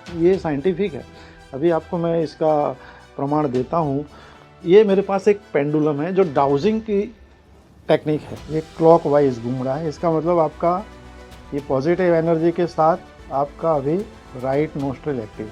ये साइंटिफिक है। अभी आपको मैं इसका प्रमाण देता हूँ। ये मेरे पास एक पेंडुलम है जो डाउजिंग की टेक्निक है, ये क्लॉकवाइज घूम रहा है। इसका मतलब आपका ये पॉजिटिव एनर्जी के साथ आपका अभी राइट नोस्ट्रिल एक्टिव।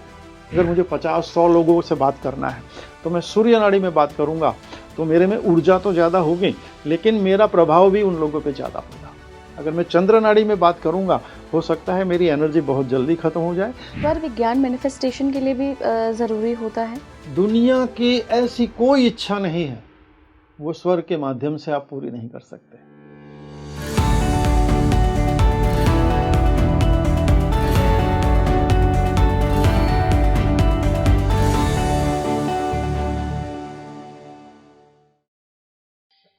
अगर मुझे 50-100 लोगों से बात करना है तो मैं सूर्य नाड़ी में बात करूंगा तो मेरे में ऊर्जा तो ज़्यादा होगी, लेकिन मेरा प्रभाव भी उन लोगों पे ज़्यादा होगा। अगर मैं चंद्र नाड़ी में बात करूंगा, हो सकता है मेरी एनर्जी बहुत जल्दी खत्म हो जाए। स्वर विज्ञान मैनिफेस्टेशन के लिए भी ज़रूरी होता है? दुनिया की ऐसी कोई इच्छा नहीं है वो स्वर के माध्यम से आप पूरी नहीं कर सकते।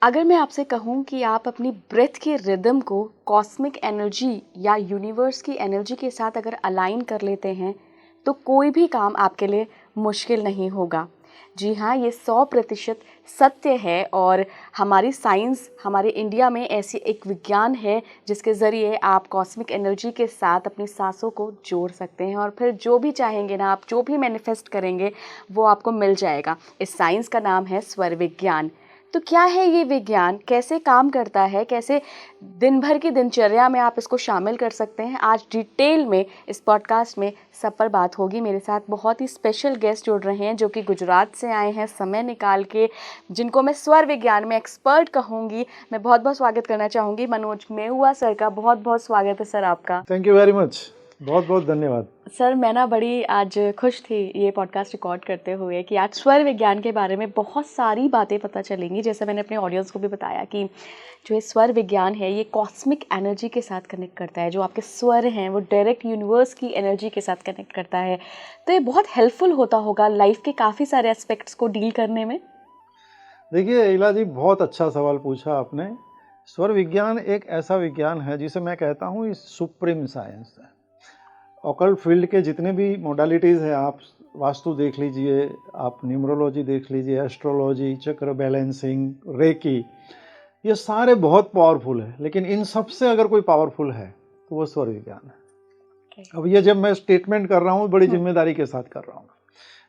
अगर मैं आपसे कहूँ कि आप अपनी ब्रेथ की रिदम को कॉस्मिक एनर्जी या यूनिवर्स की एनर्जी के साथ अगर अलाइन कर लेते हैं तो कोई भी काम आपके लिए मुश्किल नहीं होगा। जी हाँ, ये 100% सत्य है और हमारी साइंस, हमारे इंडिया में ऐसी एक विज्ञान है जिसके ज़रिए आप कॉस्मिक एनर्जी के साथ अपनी सांसों को जोड़ सकते हैं और फिर जो भी चाहेंगे ना, आप जो भी मैनिफेस्ट करेंगे वो आपको मिल जाएगा। इस साइंस का नाम है स्वर विज्ञान। तो क्या है ये विज्ञान, कैसे काम करता है, कैसे दिन भर की दिनचर्या में आप इसको शामिल कर सकते हैं, आज डिटेल में इस पॉडकास्ट में सब पर बात होगी। मेरे साथ बहुत ही स्पेशल गेस्ट जुड़ रहे हैं जो कि गुजरात से आए हैं समय निकाल के, जिनको मैं स्वर विज्ञान में एक्सपर्ट कहूँगी। मैं बहुत बहुत स्वागत करना चाहूँगी मनोज मेहुआ सर का। बहुत बहुत स्वागत है सर आपका। थैंक यू वेरी मच, बहुत बहुत धन्यवाद। सर मैं ना बड़ी आज खुश थी ये पॉडकास्ट रिकॉर्ड करते हुए कि आज स्वर विज्ञान के बारे में बहुत सारी बातें पता चलेंगी। जैसे मैंने अपने ऑडियंस को भी बताया कि जो ये स्वर विज्ञान है ये कॉस्मिक एनर्जी के साथ कनेक्ट करता है। जो आपके स्वर हैं वो डायरेक्ट यूनिवर्स की एनर्जी के साथ कनेक्ट करता है। तो ये बहुत हेल्पफुल होता होगा लाइफ के काफ़ी सारे एस्पेक्ट्स को डील करने में। देखिए इला जी, बहुत अच्छा सवाल पूछा आपने। स्वर विज्ञान एक ऐसा विज्ञान है जिसे मैं कहता हूँ सुप्रीम साइंस है। ऑकल्ट फील्ड के जितने भी मोडालिटीज़ हैं, आप वास्तु देख लीजिए, आप न्यूमरोलॉजी देख लीजिए, एस्ट्रोलॉजी, चक्र बैलेंसिंग, रेकी, ये सारे बहुत पावरफुल है, लेकिन इन सब से अगर कोई पावरफुल है तो वो स्वर विज्ञान है। अब ये जब मैं स्टेटमेंट कर रहा हूँ बड़ी जिम्मेदारी के साथ कर रहा हूँ,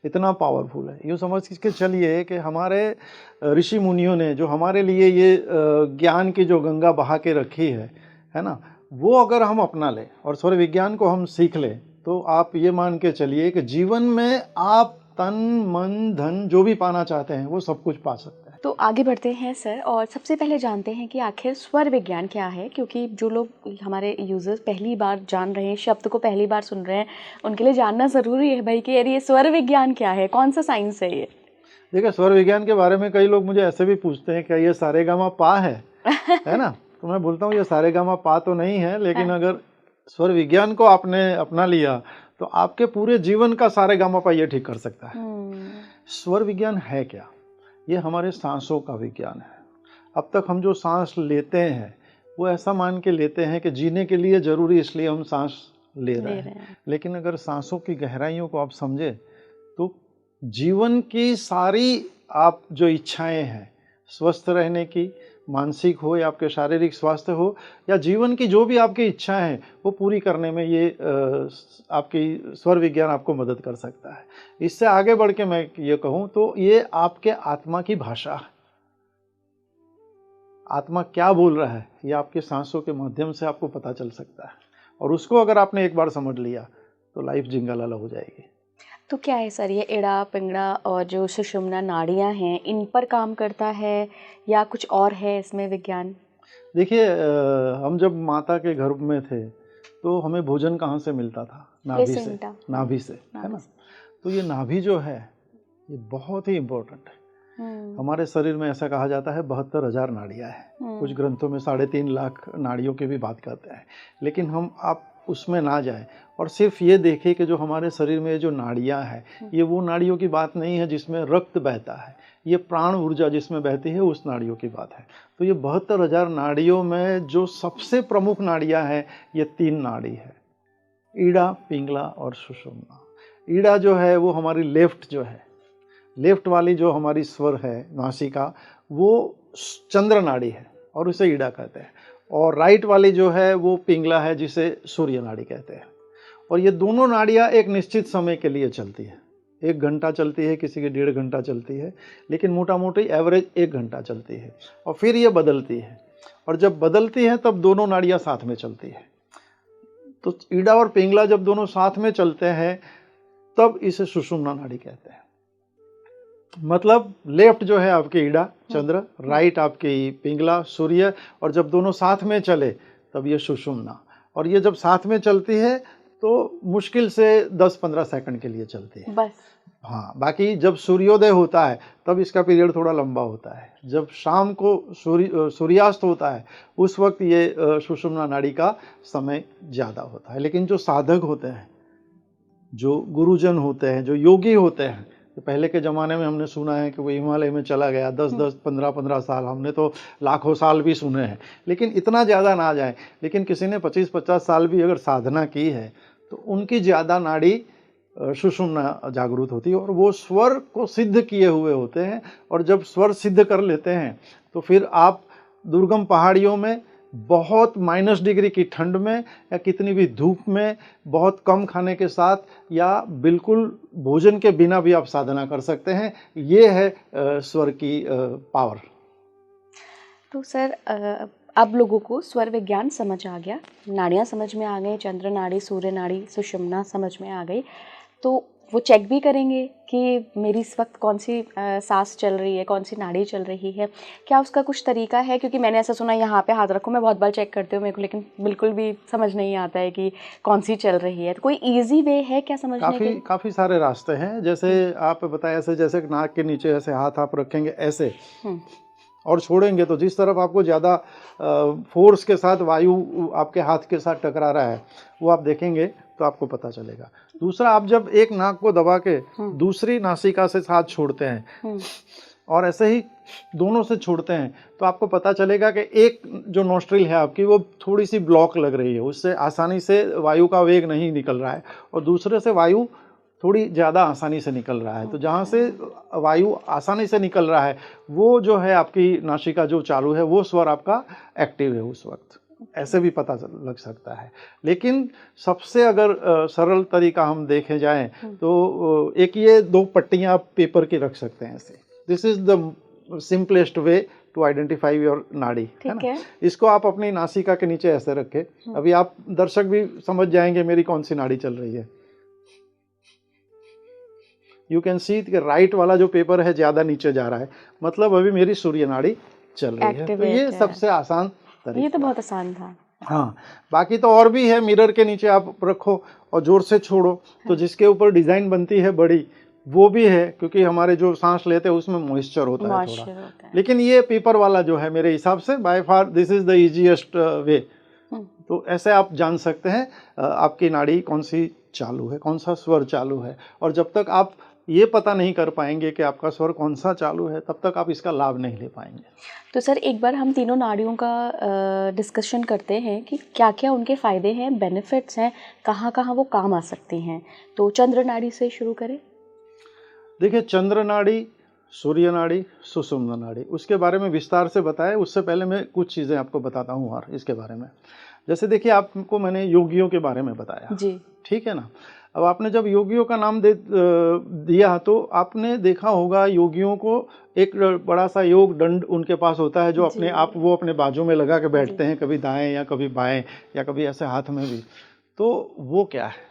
इतना पावरफुल है। यूँ समझ के चलिए कि हमारे ऋषि मुनियों ने जो हमारे लिए ये ज्ञान की जो गंगा बहा के रखी है ना, वो अगर हम अपना लें और स्वर विज्ञान को हम सीख लें तो आप ये मान के चलिए कि जीवन में आप तन मन धन जो भी पाना चाहते हैं वो सब कुछ पा सकते हैं। तो आगे बढ़ते हैं सर, और सबसे पहले जानते हैं कि आखिर स्वर विज्ञान क्या है, क्योंकि जो लोग हमारे यूजर्स पहली बार जान रहे हैं, शब्द को पहली बार सुन रहे हैं, उनके लिए जानना ज़रूरी है भाई कि यार ये स्वर विज्ञान क्या है, कौन सा साइंस है ये। देखिए, स्वर विज्ञान के बारे में कई लोग मुझे ऐसे भी पूछते हैं क्या ये सारेगामा पा है ना। तो मैं बोलता हूँ ये सारेगामा पा तो नहीं है, लेकिन अगर स्वर विज्ञान को आपने अपना लिया तो आपके पूरे जीवन का सारेगामा पा ये ठीक कर सकता है। स्वर विज्ञान है क्या? ये हमारे सांसों का विज्ञान है। अब तक हम जो सांस लेते हैं वो ऐसा मान के लेते हैं कि जीने के लिए ज़रूरी, इसलिए हम सांस ले रहे हैं। लेकिन अगर सांसों की गहराइयों को आप समझे तो जीवन की सारी आप जो इच्छाएं हैं, स्वस्थ रहने की, मानसिक हो या आपके शारीरिक स्वास्थ्य हो, या जीवन की जो भी आपकी इच्छाएं हैं वो पूरी करने में ये आपकी स्वर विज्ञान आपको मदद कर सकता है। इससे आगे बढ़ के मैं ये कहूँ तो ये आपके आत्मा की भाषा है। आत्मा क्या बोल रहा है ये आपके सांसों के माध्यम से आपको पता चल सकता है, और उसको अगर आपने एक बार समझ लिया तो लाइफ जिंगालाला हो जाएगी। तो क्या है सर, ये एड़ा पिंगड़ा और जो सुषुम्ना नाड़ियाँ हैं इन पर काम करता है या कुछ और है इसमें विज्ञान? देखिए, हम जब माता के गर्भ में थे तो हमें भोजन कहाँ से मिलता था? नाभि से, नाभि से, है ना। तो ये नाभि जो है ये बहुत ही इम्पोर्टेंट है। हमारे शरीर में ऐसा कहा जाता है 72,000 नाड़ियाँ हैं। कुछ ग्रंथों में 3.5 लाख नाड़ियों की भी बात करते हैं, लेकिन हम आप उसमें ना जाए और सिर्फ ये देखें कि जो हमारे शरीर में जो नाड़ियाँ हैं ये वो नाड़ियों की बात नहीं है जिसमें रक्त बहता है, ये प्राण ऊर्जा जिसमें बहती है उस नाड़ियों की बात है। तो ये 72,000 नाड़ियों में जो सबसे प्रमुख नाड़ियाँ हैं ये 3 नाड़ी है, ईड़ा, पिंगला और सुषुम्ना। ईड़ा जो है वो हमारी लेफ्ट जो है, लेफ्ट वाली जो हमारी स्वर है नासिका, वो चंद्र नाड़ी है और उसे ईड़ा कहते हैं, और राइट वाली जो है वो पिंगला है जिसे सूर्य नाड़ी कहते हैं। और ये दोनों नाड़ियाँ एक निश्चित समय के लिए चलती है। 1 घंटा चलती है, किसी की 1.5 घंटा चलती है, लेकिन मोटा मोटी एवरेज 1 घंटा चलती है और फिर ये बदलती है। और जब बदलती है तब दोनों नाड़ियाँ साथ में चलती है। तो ईड़ा और पिंगला जब दोनों साथ में चलते हैं तब इसे सुषुम्ना नाड़ी कहते हैं। मतलब लेफ्ट जो है आपकी ईड़ा चंद्र, राइट आपकी पिंगला सूर्य, और जब दोनों साथ में चले तब ये सुषुम्ना। और ये जब साथ में चलती है तो मुश्किल से 10-15 सेकंड के लिए चलती है बस। हाँ, बाकी जब सूर्योदय होता है तब इसका पीरियड थोड़ा लंबा होता है। जब शाम को सूर्यास्त होता है उस वक्त ये सुषुम्ना नाड़ी का समय ज़्यादा होता है। लेकिन जो साधक होते हैं, जो गुरुजन होते हैं, जो योगी होते हैं, तो पहले के ज़माने में हमने सुना है कि वो हिमालय में चला गया 10-10, 15-15 साल, हमने तो लाखों साल भी सुने हैं, लेकिन इतना ज़्यादा ना जाए। लेकिन किसी ने 25-50 साल भी अगर साधना की है तो उनकी ज़्यादा नाड़ी सुषुम्ना जागृत होती है और वो स्वर को सिद्ध किए हुए होते हैं। और जब स्वर सिद्ध कर लेते हैं तो फिर आप दुर्गम पहाड़ियों में बहुत -डिग्री की ठंड में या कितनी भी धूप में बहुत कम खाने के साथ या बिल्कुल भोजन के बिना भी आप साधना कर सकते हैं। ये है स्वर की पावर। तो सर अब लोगों को स्वर विज्ञान समझ आ गया, नाड़ियाँ समझ में आ गई, चंद्र नाड़ी, सूर्य नाड़ी, सुषुम्ना समझ में आ गई, तो वो चेक भी करेंगे कि मेरी इस वक्त कौन सी सांस चल रही है, कौन सी नाड़ी चल रही है। क्या उसका कुछ तरीका है? क्योंकि मैंने ऐसा सुना यहाँ पे हाथ रखो, मैं बहुत बार चेक करती हूँ मेरे को, लेकिन बिल्कुल भी समझ नहीं आता है कि कौन सी चल रही है। तो कोई इजी वे है क्या समझने के? काफ़ी सारे रास्ते हैं। जैसे आप बताया, ऐसे जैसे नाक के नीचे ऐसे हाथ आप रखेंगे ऐसे और छोड़ेंगे तो जिस तरफ आपको ज़्यादा फोर्स के साथ वायु आपके हाथ के साथ टकरा रहा है वो आप देखेंगे तो आपको पता चलेगा। दूसरा, आप जब एक नाक को दबा के दूसरी नासिका से साथ छोड़ते हैं और ऐसे ही दोनों से छोड़ते हैं तो आपको पता चलेगा कि एक जो नोस्ट्रिल है आपकी वो थोड़ी सी ब्लॉक लग रही है, उससे आसानी से वायु का वेग नहीं निकल रहा है, और दूसरे से वायु थोड़ी ज़्यादा आसानी से निकल रहा है। तो जहाँ से वायु आसानी से निकल रहा है वो जो है आपकी नासिका जो चालू है वो स्वर आपका एक्टिव है उस वक्त। ऐसे भी पता लग सकता है। लेकिन सबसे अगर सरल तरीका हम देखे जाएं तो एक ये 2 पट्टियाँ आप पेपर की रख सकते हैं ऐसे। This is the simplest way to identify your nadi, है ना। इसको आप अपनी नासिका के नीचे ऐसे रखें। अभी आप दर्शक भी समझ जाएंगे मेरी कौन सी नाड़ी चल रही है। यू कैन सी कि राइट वाला जो पेपर है ज़्यादा नीचे जा रहा है, मतलब अभी मेरी सूर्य नाड़ी चल रही है। तो ये सबसे आसान तरीका। ये तो बहुत आसान था। हाँ, बाकी तो और भी है। मिरर के नीचे आप रखो और जोर से छोड़ो तो जिसके ऊपर डिज़ाइन बनती है बड़ी वो भी है, क्योंकि हमारे जो सांस लेते हैं उसमें मॉइस्चर होता है थोड़ा। लेकिन ये पेपर वाला जो है मेरे हिसाब से by far this is the easiest way. तो ऐसे आप जान सकते हैं आपकी नाड़ी कौन सी चालू है, कौन सा स्वर चालू है। और जब तक आप ये पता नहीं कर पाएंगे कि आपका स्वर कौन सा चालू है तब तक आप इसका लाभ नहीं ले पाएंगे। तो सर एक बार हम तीनों नाड़ियों का डिस्कशन करते हैं कि क्या क्या उनके फ़ायदे हैं, बेनिफिट्स हैं, कहाँ कहाँ वो काम आ सकती हैं। तो चंद्र नाड़ी से शुरू करें। देखिए, चंद्र नाड़ी, सूर्य नाड़ी, सुषुम्ना नाड़ी, उसके बारे में विस्तार से बताएं। उससे पहले मैं कुछ चीज़ें आपको बताता हूँ और इसके बारे में। जैसे देखिए, आपको मैंने योगियों के बारे में बताया जी, ठीक है ना। अब आपने जब योगियों का नाम दिया तो आपने देखा होगा योगियों को एक बड़ा सा योग दंड उनके पास होता है जो अपने आप वो अपने बाजू में लगा के बैठते हैं, कभी दाएं या कभी बाएं या कभी ऐसे हाथ में भी। तो वो क्या है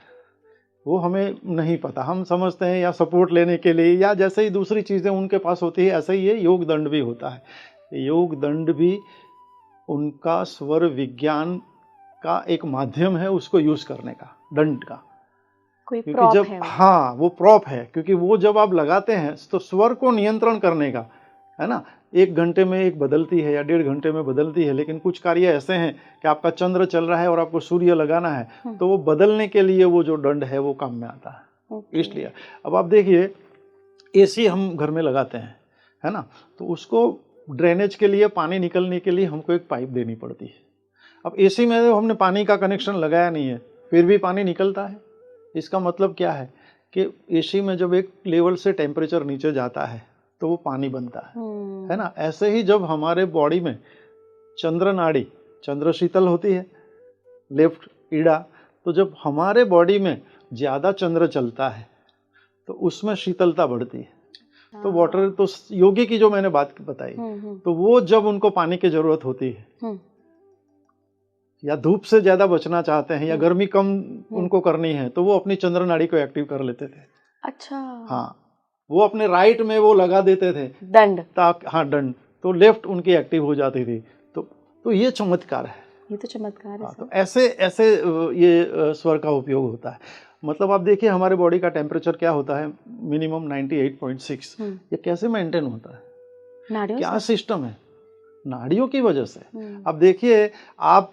वो हमें नहीं पता, हम समझते हैं या सपोर्ट लेने के लिए या जैसे ही दूसरी चीज़ें उनके पास होती है ऐसे ही ये योग दंड भी होता है। योग दंड भी उनका स्वर विज्ञान का एक माध्यम है उसको यूज करने का, दंड का। क्योंकि जब हाँ वो प्रॉप है, क्योंकि वो जब आप लगाते हैं तो स्वर को नियंत्रण करने का है ना। 1 घंटे में एक बदलती है या 1.5 घंटे में बदलती है, लेकिन कुछ कार्य ऐसे हैं कि आपका चंद्र चल रहा है और आपको सूर्य लगाना है तो वो बदलने के लिए वो जो दंड है वो काम में आता है। इसलिए अब आप देखिए, एसी हम घर में लगाते हैं है ना, तो उसको ड्रेनेज के लिए, पानी निकलने के लिए हमको एक पाइप देनी पड़ती है। अब एसी में हमने पानी का कनेक्शन लगाया नहीं है फिर भी पानी निकलता है। इसका मतलब क्या है कि एसी में जब एक लेवल से टेम्परेचर नीचे जाता है तो वो पानी बनता है ना। ऐसे ही जब हमारे बॉडी में चंद्र नाड़ी, चंद्र शीतल होती है लेफ्ट ईड़ा, तो जब हमारे बॉडी में ज़्यादा चंद्र चलता है तो उसमें शीतलता बढ़ती है। तो वाटर, तो योगी की जो मैंने बात बताई, तो वो जब उनको पानी की जरूरत होती है या धूप से ज्यादा बचना चाहते हैं या गर्मी कम उनको करनी है, तो वो अपनी चंद्र नाड़ी को एक्टिव कर लेते थे। अच्छा। हाँ, वो अपने राइट में वो लगा देते थे दंड, हाँ दंड, तो लेफ्ट उनकी एक्टिव हो जाती थी। तो ये चमत्कार है, ये तो चमत्कार है। तो ऐसे ऐसे ये स्वर का उपयोग होता है। मतलब आप देखिए हमारे बॉडी का टेम्परेचर क्या होता है, मिनिमम 98.6। ये कैसे मेंटेन होता है, नाड़ियों क्या से? सिस्टम है, नाड़ियों की वजह से। अब देखिए आप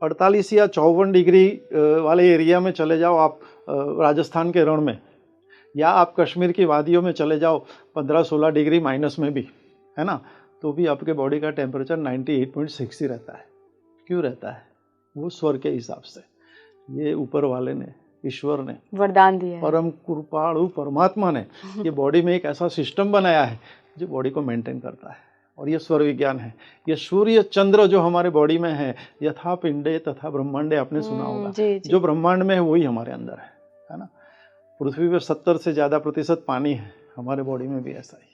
48 या 54 डिग्री वाले एरिया में चले जाओ, आप राजस्थान के रण में, या आप कश्मीर की वादियों में चले जाओ 15-16 डिग्री माइनस में भी, है ना, तो भी आपके बॉडी का टेम्परेचर 98.6 ही रहता है। क्यों रहता है? वो स्वर के हिसाब से। ये ऊपर वाले ने, ईश्वर ने वरदान दिया है, परम कृपालु परमात्मा ने ये बॉडी में एक ऐसा सिस्टम बनाया है जो बॉडी को मेंटेन करता है, और ये स्वर विज्ञान है। ये सूर्य चंद्र जो हमारे बॉडी में है, यथा पिंडे तथा ब्रह्मांडे, आपने सुना होगा। जो ब्रह्मांड में है वही हमारे अंदर है ना। पृथ्वी पे 70 से ज़्यादा प्रतिशत पानी है, हमारे बॉडी में भी ऐसा ही,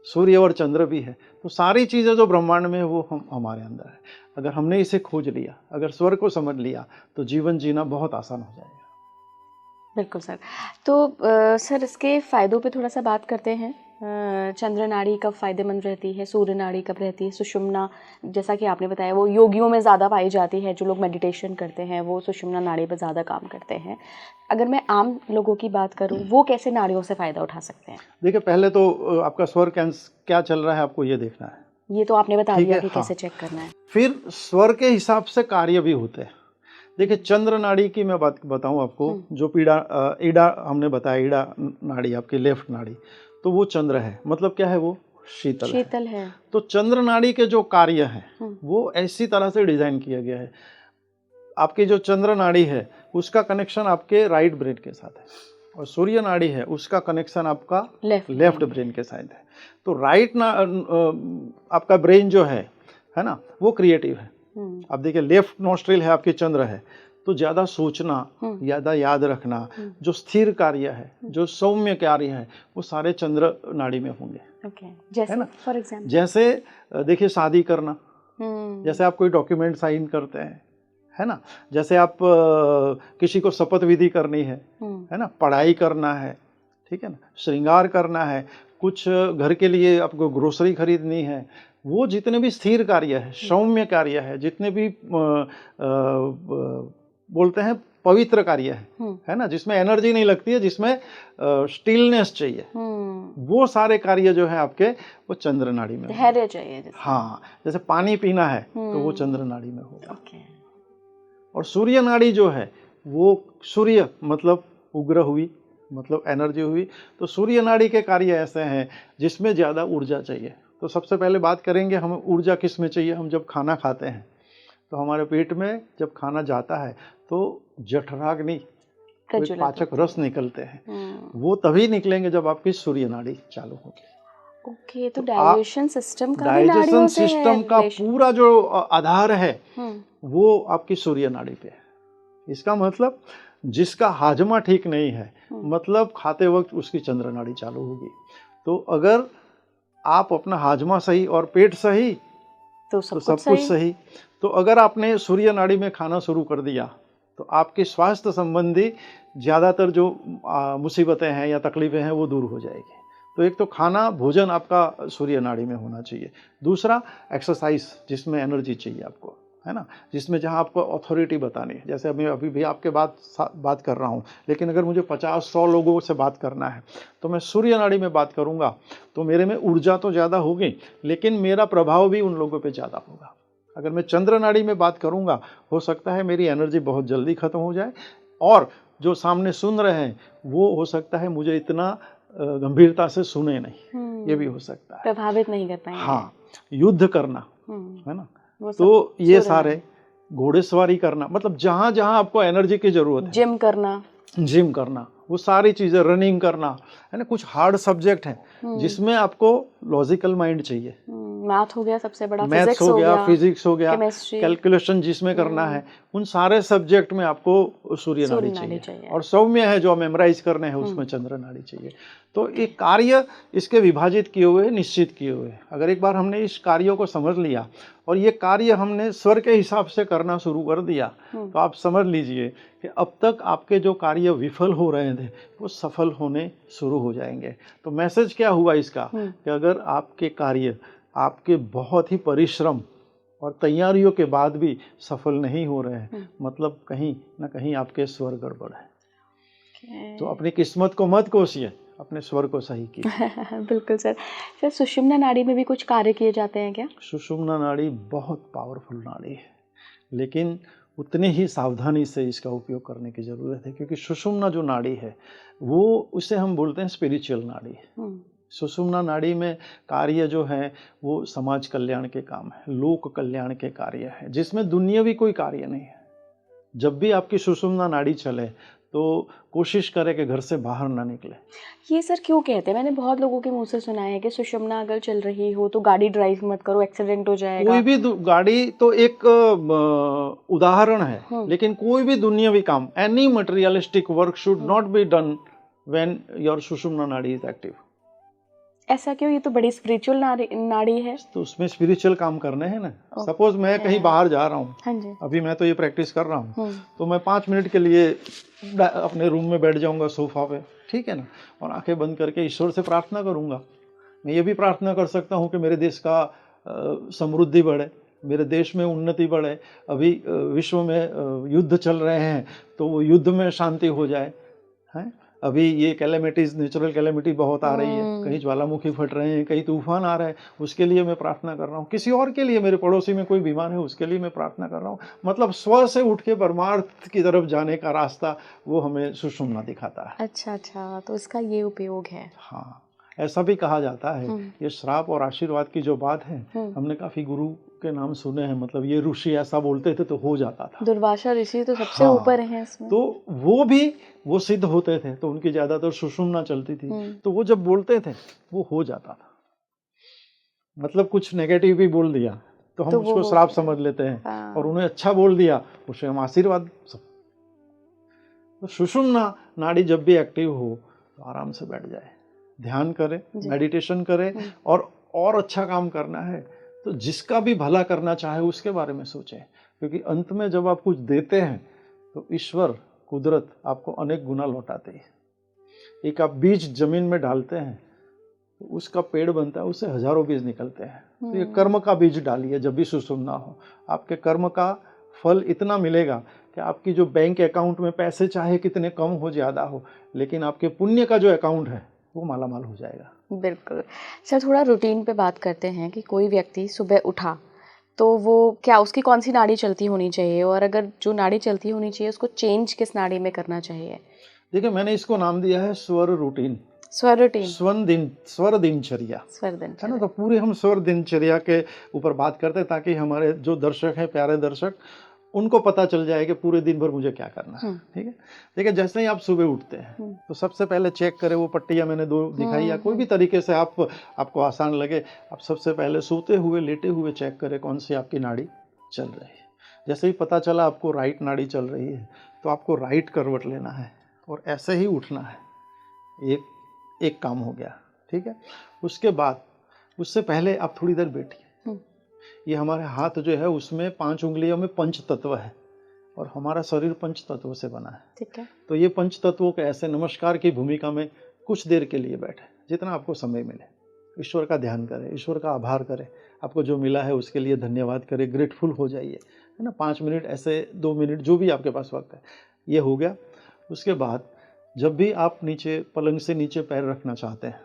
सूर्य और चंद्र भी है। तो सारी चीज़ें जो ब्रह्मांड में है वो हमारे अंदर है। अगर हमने इसे खोज लिया, अगर स्वर को समझ लिया, तो जीवन जीना बहुत आसान हो जाएगा। बिल्कुल सर। तो सर इसके फ़ायदों पे थोड़ा सा बात करते हैं। चंद्र नाड़ी कब फ़ायदेमंद रहती है, सूर्य नाड़ी कब रहती है, सुषुम्ना जैसा कि आपने बताया वो योगियों में ज़्यादा पाई जाती है, जो लोग मेडिटेशन करते हैं वो सुषुम्ना नाड़ी पर ज़्यादा काम करते हैं। अगर मैं आम लोगों की बात करूं, वो कैसे नाड़ियों से फ़ायदा उठा सकते हैं? देखिए, पहले तो आपका स्वर क्या चल रहा है आपको ये देखना है। ये तो आपने बता दिया कि हाँ। कैसे चेक करना है। फिर स्वर के हिसाब से कार्य भी होते हैं। देखिए, चंद्र नाड़ी की मैं बात बताऊं आपको, जो ईड़ा हमने बताया, ईड़ा नाड़ी आपकी लेफ्ट नाड़ी, तो वो चंद्र है, मतलब क्या है, वो शीतल है। तो चंद्र नाड़ी के जो कार्य हैं वो ऐसी तरह से डिजाइन किया गया है। आपकी जो चंद्र नाड़ी है उसका कनेक्शन आपके राइट ब्रेन के साथ है, और सूर्य नाड़ी है उसका कनेक्शन आपका लेफ्ट ब्रेन के साथ है। तो आपका ब्रेन जो है ना, वो क्रिएटिव है। अब देखिए, लेफ्ट नोस्ट्रिल है आपकी चंद्र है, तो ज्यादा सोचना, ज्यादा याद रखना, जो स्थिर कार्य है, जो सौम्य कार्य है, वो सारे चंद्र नाड़ी में होंगे। जैसे है ना, फॉर एग्जाम्पल, जैसे देखिए शादी करना, जैसे आप कोई डॉक्यूमेंट साइन करते हैं, है ना, जैसे आप किसी को शपथ विधि करनी है ना, पढ़ाई करना है, ठीक है ना, श्रृंगार करना है, कुछ घर के लिए आपको ग्रोसरी खरीदनी है, वो जितने भी स्थिर कार्य है, सौम्य कार्य है, जितने भी बोलते हैं पवित्र कार्य है ना, जिसमें एनर्जी नहीं लगती है, जिसमें स्टिलनेस चाहिए, वो सारे कार्य जो है आपके वो चंद्र नाड़ी में, धैर्य चाहिए। हाँ, जैसे पानी पीना है तो वो चंद्र नाड़ी में होगा। और सूर्य नाड़ी जो है वो, सूर्य मतलब उग्र हुई, मतलब एनर्जी हुई, तो सूर्य नाड़ी के कार्य ऐसे हैं जिसमें ज़्यादा ऊर्जा चाहिए। तो सबसे पहले बात करेंगे हम ऊर्जा किस में चाहिए। हम जब खाना खाते हैं तो हमारे पेट में जब खाना जाता है तो जठराग्नि, पाचक रस निकलते हैं, वो तभी निकलेंगे जब आपकी सूर्य नाड़ी चालू होगी। ओके, तो डाइजेशन सिस्टम का डाइजेशन सिस्टम का पूरा जो आधार है वो आपकी सूर्य नाड़ी पे है। इसका मतलब जिसका हाजमा ठीक नहीं है, मतलब खाते वक्त उसकी चंद्र नाड़ी चालू होगी। तो अगर आप अपना हाजमा सही और पेट सही तो सब कुछ सही। तो अगर आपने सूर्य नाड़ी में खाना शुरू कर दिया तो आपके स्वास्थ्य संबंधी ज़्यादातर जो मुसीबतें हैं या तकलीफें हैं वो दूर हो जाएगी। तो एक तो खाना, भोजन आपका सूर्य नाड़ी में होना चाहिए। दूसरा, एक्सरसाइज जिसमें एनर्जी चाहिए आपको, है ना, जिसमें जहाँ आपको अथॉरिटी बतानी है। जैसे अभी भी आपके बात कर रहा हूँ, लेकिन अगर मुझे 50-100 लोगों से बात करना है तो मैं सूर्य नाड़ी में बात करूँगा, तो मेरे में ऊर्जा तो ज़्यादा होगी लेकिन मेरा प्रभाव भी उन लोगों पे ज़्यादा होगा। अगर मैं चंद्र नाड़ी में बात करूँगा, हो सकता है मेरी एनर्जी बहुत जल्दी ख़त्म हो जाए, और जो सामने सुन रहे हैं वो हो सकता है मुझे इतना गंभीरता से सुने नहीं, ये भी हो सकता है, प्रभावित नहीं कर पाएंगे। हाँ, युद्ध करना, है ना, तो ये सारे, घोड़ेसवारी करना, मतलब जहाँ जहाँ आपको एनर्जी की जरूरत है, जिम करना, वो सारी चीजें, रनिंग करना, है ना, कुछ हार्ड सब्जेक्ट है जिसमें आपको लॉजिकल माइंड चाहिए, मैथ हो गया सबसे बड़ा, मैथ्स फिजिक्स हो हो गया, गया, फिजिक्स हो गया, केमिस्ट्री, कैलकुलेशन जिसमें करना है, उन सारे सब्जेक्ट में आपको सूर्य नाड़ी नाड़ी चाहिए। चाहिए। और सौम्य है जो मेमोराइज करने हैं उसमें चंद्र नाड़ी चाहिए। तो एक कार्य इसके विभाजित किए हुए, निश्चित किए हुए। अगर एक बार हमने इस कार्यों को समझ लिया और ये कार्य हमने स्वर के हिसाब से करना शुरू कर दिया, तो आप समझ लीजिए कि अब तक आपके जो कार्य विफल हो रहे थे वो सफल होने शुरू हो जाएंगे। तो मैसेज क्या हुआ इसका कि अगर आपके कार्य आपके बहुत ही परिश्रम और तैयारियों के बाद भी सफल नहीं हो रहे हैं, मतलब कहीं ना कहीं आपके स्वर गड़बड़ है। तो अपनी किस्मत को मत कोसिए, अपने स्वर को सही कीजिए। बिल्कुल सर। सर, सुषुम्ना नाड़ी में भी कुछ कार्य किए जाते हैं क्या? सुषुम्ना नाड़ी बहुत पावरफुल नाड़ी है, लेकिन उतनी ही सावधानी से इसका उपयोग करने की ज़रूरत है, क्योंकि सुषुम्ना जो नाड़ी है वो, उसे हम बोलते हैं स्पिरिचुअल नाड़ी। सुषुम्ना नाड़ी में कार्य जो है वो समाज कल्याण के काम है, लोक कल्याण के कार्य है, जिसमें दुनियावी कोई कार्य नहीं है। जब भी आपकी सुषुम्ना नाड़ी चले तो कोशिश करें कि घर से बाहर ना निकले। ये सर क्यों कहते हैं? मैंने बहुत लोगों के मुंह से सुना है कि सुषुम्ना अगर चल रही हो तो गाड़ी ड्राइव मत करो, एक्सीडेंट हो जाएगा। कोई भी गाड़ी तो एक उदाहरण है, लेकिन कोई भी दुनियावी काम, any materialistic work should not be done when your sushumna nadi is active. ऐसा क्यों? ये तो बड़ी स्पिरिचुअल नाड़ी है। तो उसमें स्पिरिचुअल काम करने हैं ना। सपोज मैं कहीं बाहर जा रहा हूँ, हाँ जी, अभी मैं तो ये प्रैक्टिस कर रहा हूँ, तो मैं 5 मिनट के लिए अपने रूम में बैठ जाऊंगा सोफा पे, ठीक है ना, और आंखें बंद करके ईश्वर से प्रार्थना करूंगा। मैं ये भी प्रार्थना कर सकता हूँ कि मेरे देश का समृद्धि बढ़े, मेरे देश में उन्नति बढ़े। अभी विश्व में युद्ध चल रहे हैं तो वो युद्ध में शांति हो जाए, हैं। अभी ये कैलेमिटीज, नेचुरल कैलेमिटी बहुत आ रही है, कहीं ज्वालामुखी फट रहे हैं, कहीं तूफान आ रहा है, उसके लिए मैं प्रार्थना कर रहा हूँ। किसी और के लिए, मेरे पड़ोसी में कोई बीमार है उसके लिए मैं प्रार्थना कर रहा हूँ। मतलब स्व से उठ के परमार्थ की तरफ जाने का रास्ता वो हमें सुषुम्ना दिखाता है। अच्छा, तो इसका ये उपयोग है। हाँ, ऐसा भी कहा जाता है, ये श्राप और आशीर्वाद की जो बात है, हमने काफी गुरु के नाम सुने हैं, मतलब ये ऋषि ऐसा बोलते थे तो हो जाता था। दुर्वासा ऋषि तो सबसे ऊपर हैं इसमें। तो वो सिद्ध होते थे, तो उनकी ज्यादातर सुषुम्ना चलती थी, तो वो जब बोलते थे वो हो जाता था। मतलब कुछ नेगेटिव भी बोल दिया तो हम उसको श्राप समझ लेते हैं, और उन्हें अच्छा बोल दिया उसे हम आशीर्वाद। तो सुषुम्ना नाड़ी जब भी एक्टिव हो तो आराम से बैठ जाए, ध्यान करे, मेडिटेशन करे, और अच्छा काम करना है तो जिसका भी भला करना चाहे उसके बारे में सोचें, क्योंकि अंत में जब आप कुछ देते हैं तो ईश्वर, कुदरत आपको अनेक गुना लौटाते हैं। एक आप बीज जमीन में डालते हैं तो उसका पेड़ बनता है, उससे हजारों बीज निकलते हैं। तो ये कर्म का बीज डालिए जब भी सुषुम्ना हो, आपके कर्म का फल इतना मिलेगा कि आपकी जो बैंक अकाउंट में पैसे चाहे कितने कम हो, ज्यादा हो, लेकिन आपके पुण्य का जो अकाउंट है वो मालामाल हो जाएगा। बिल्कुल सर। थोड़ा रूटीन पे बात करते हैं कि कोई व्यक्ति सुबह उठा तो वो क्या, उसकी कौन सी नाड़ी चलती होनी चाहिए, और अगर जो नाड़ी चलती होनी चाहिए उसको चेंज किस नाड़ी में करना चाहिए? देखिए, मैंने इसको नाम दिया है स्वर रूटीन, स्वर रूटीन, स्वर दिनचर्या, है ना। तो पूरे हम स्वर दिनचर्या के ऊपर बात करते हैं ताकि हमारे जो दर्शक हैं, प्यारे दर्शक, उनको पता चल जाए कि पूरे दिन भर मुझे क्या करना है। ठीक है, देखिए जैसे ही आप सुबह उठते हैं तो सबसे पहले चेक करें, वो पट्टियां मैंने 2 दिखाई, या कोई भी तरीके से आपको आसान लगे, आप सबसे पहले सोते हुए, लेटे हुए चेक करें कौन सी आपकी नाड़ी चल रही है। जैसे ही पता चला आपको राइट नाड़ी चल रही है तो आपको राइट करवट लेना है और ऐसे ही उठना है। एक काम हो गया, ठीक है। उसके बाद, उससे पहले आप थोड़ी देर बैठिए। ये हमारे हाथ जो है उसमें 5 उंगलियों में पंच तत्व है, और हमारा शरीर पंच तत्व से बना है, ठीक है। तो ये पंच तत्वों के ऐसे नमस्कार की भूमिका में कुछ देर के लिए बैठे, जितना आपको समय मिले। ईश्वर का ध्यान करें, ईश्वर का आभार करें, आपको जो मिला है उसके लिए धन्यवाद करें, ग्रेटफुल हो जाइए, है ना। 5 मिनट ऐसे, 2 मिनट, जो भी आपके पास वक्त है, ये हो गया। उसके बाद जब भी आप नीचे, पलंग से नीचे पैर रखना चाहते हैं,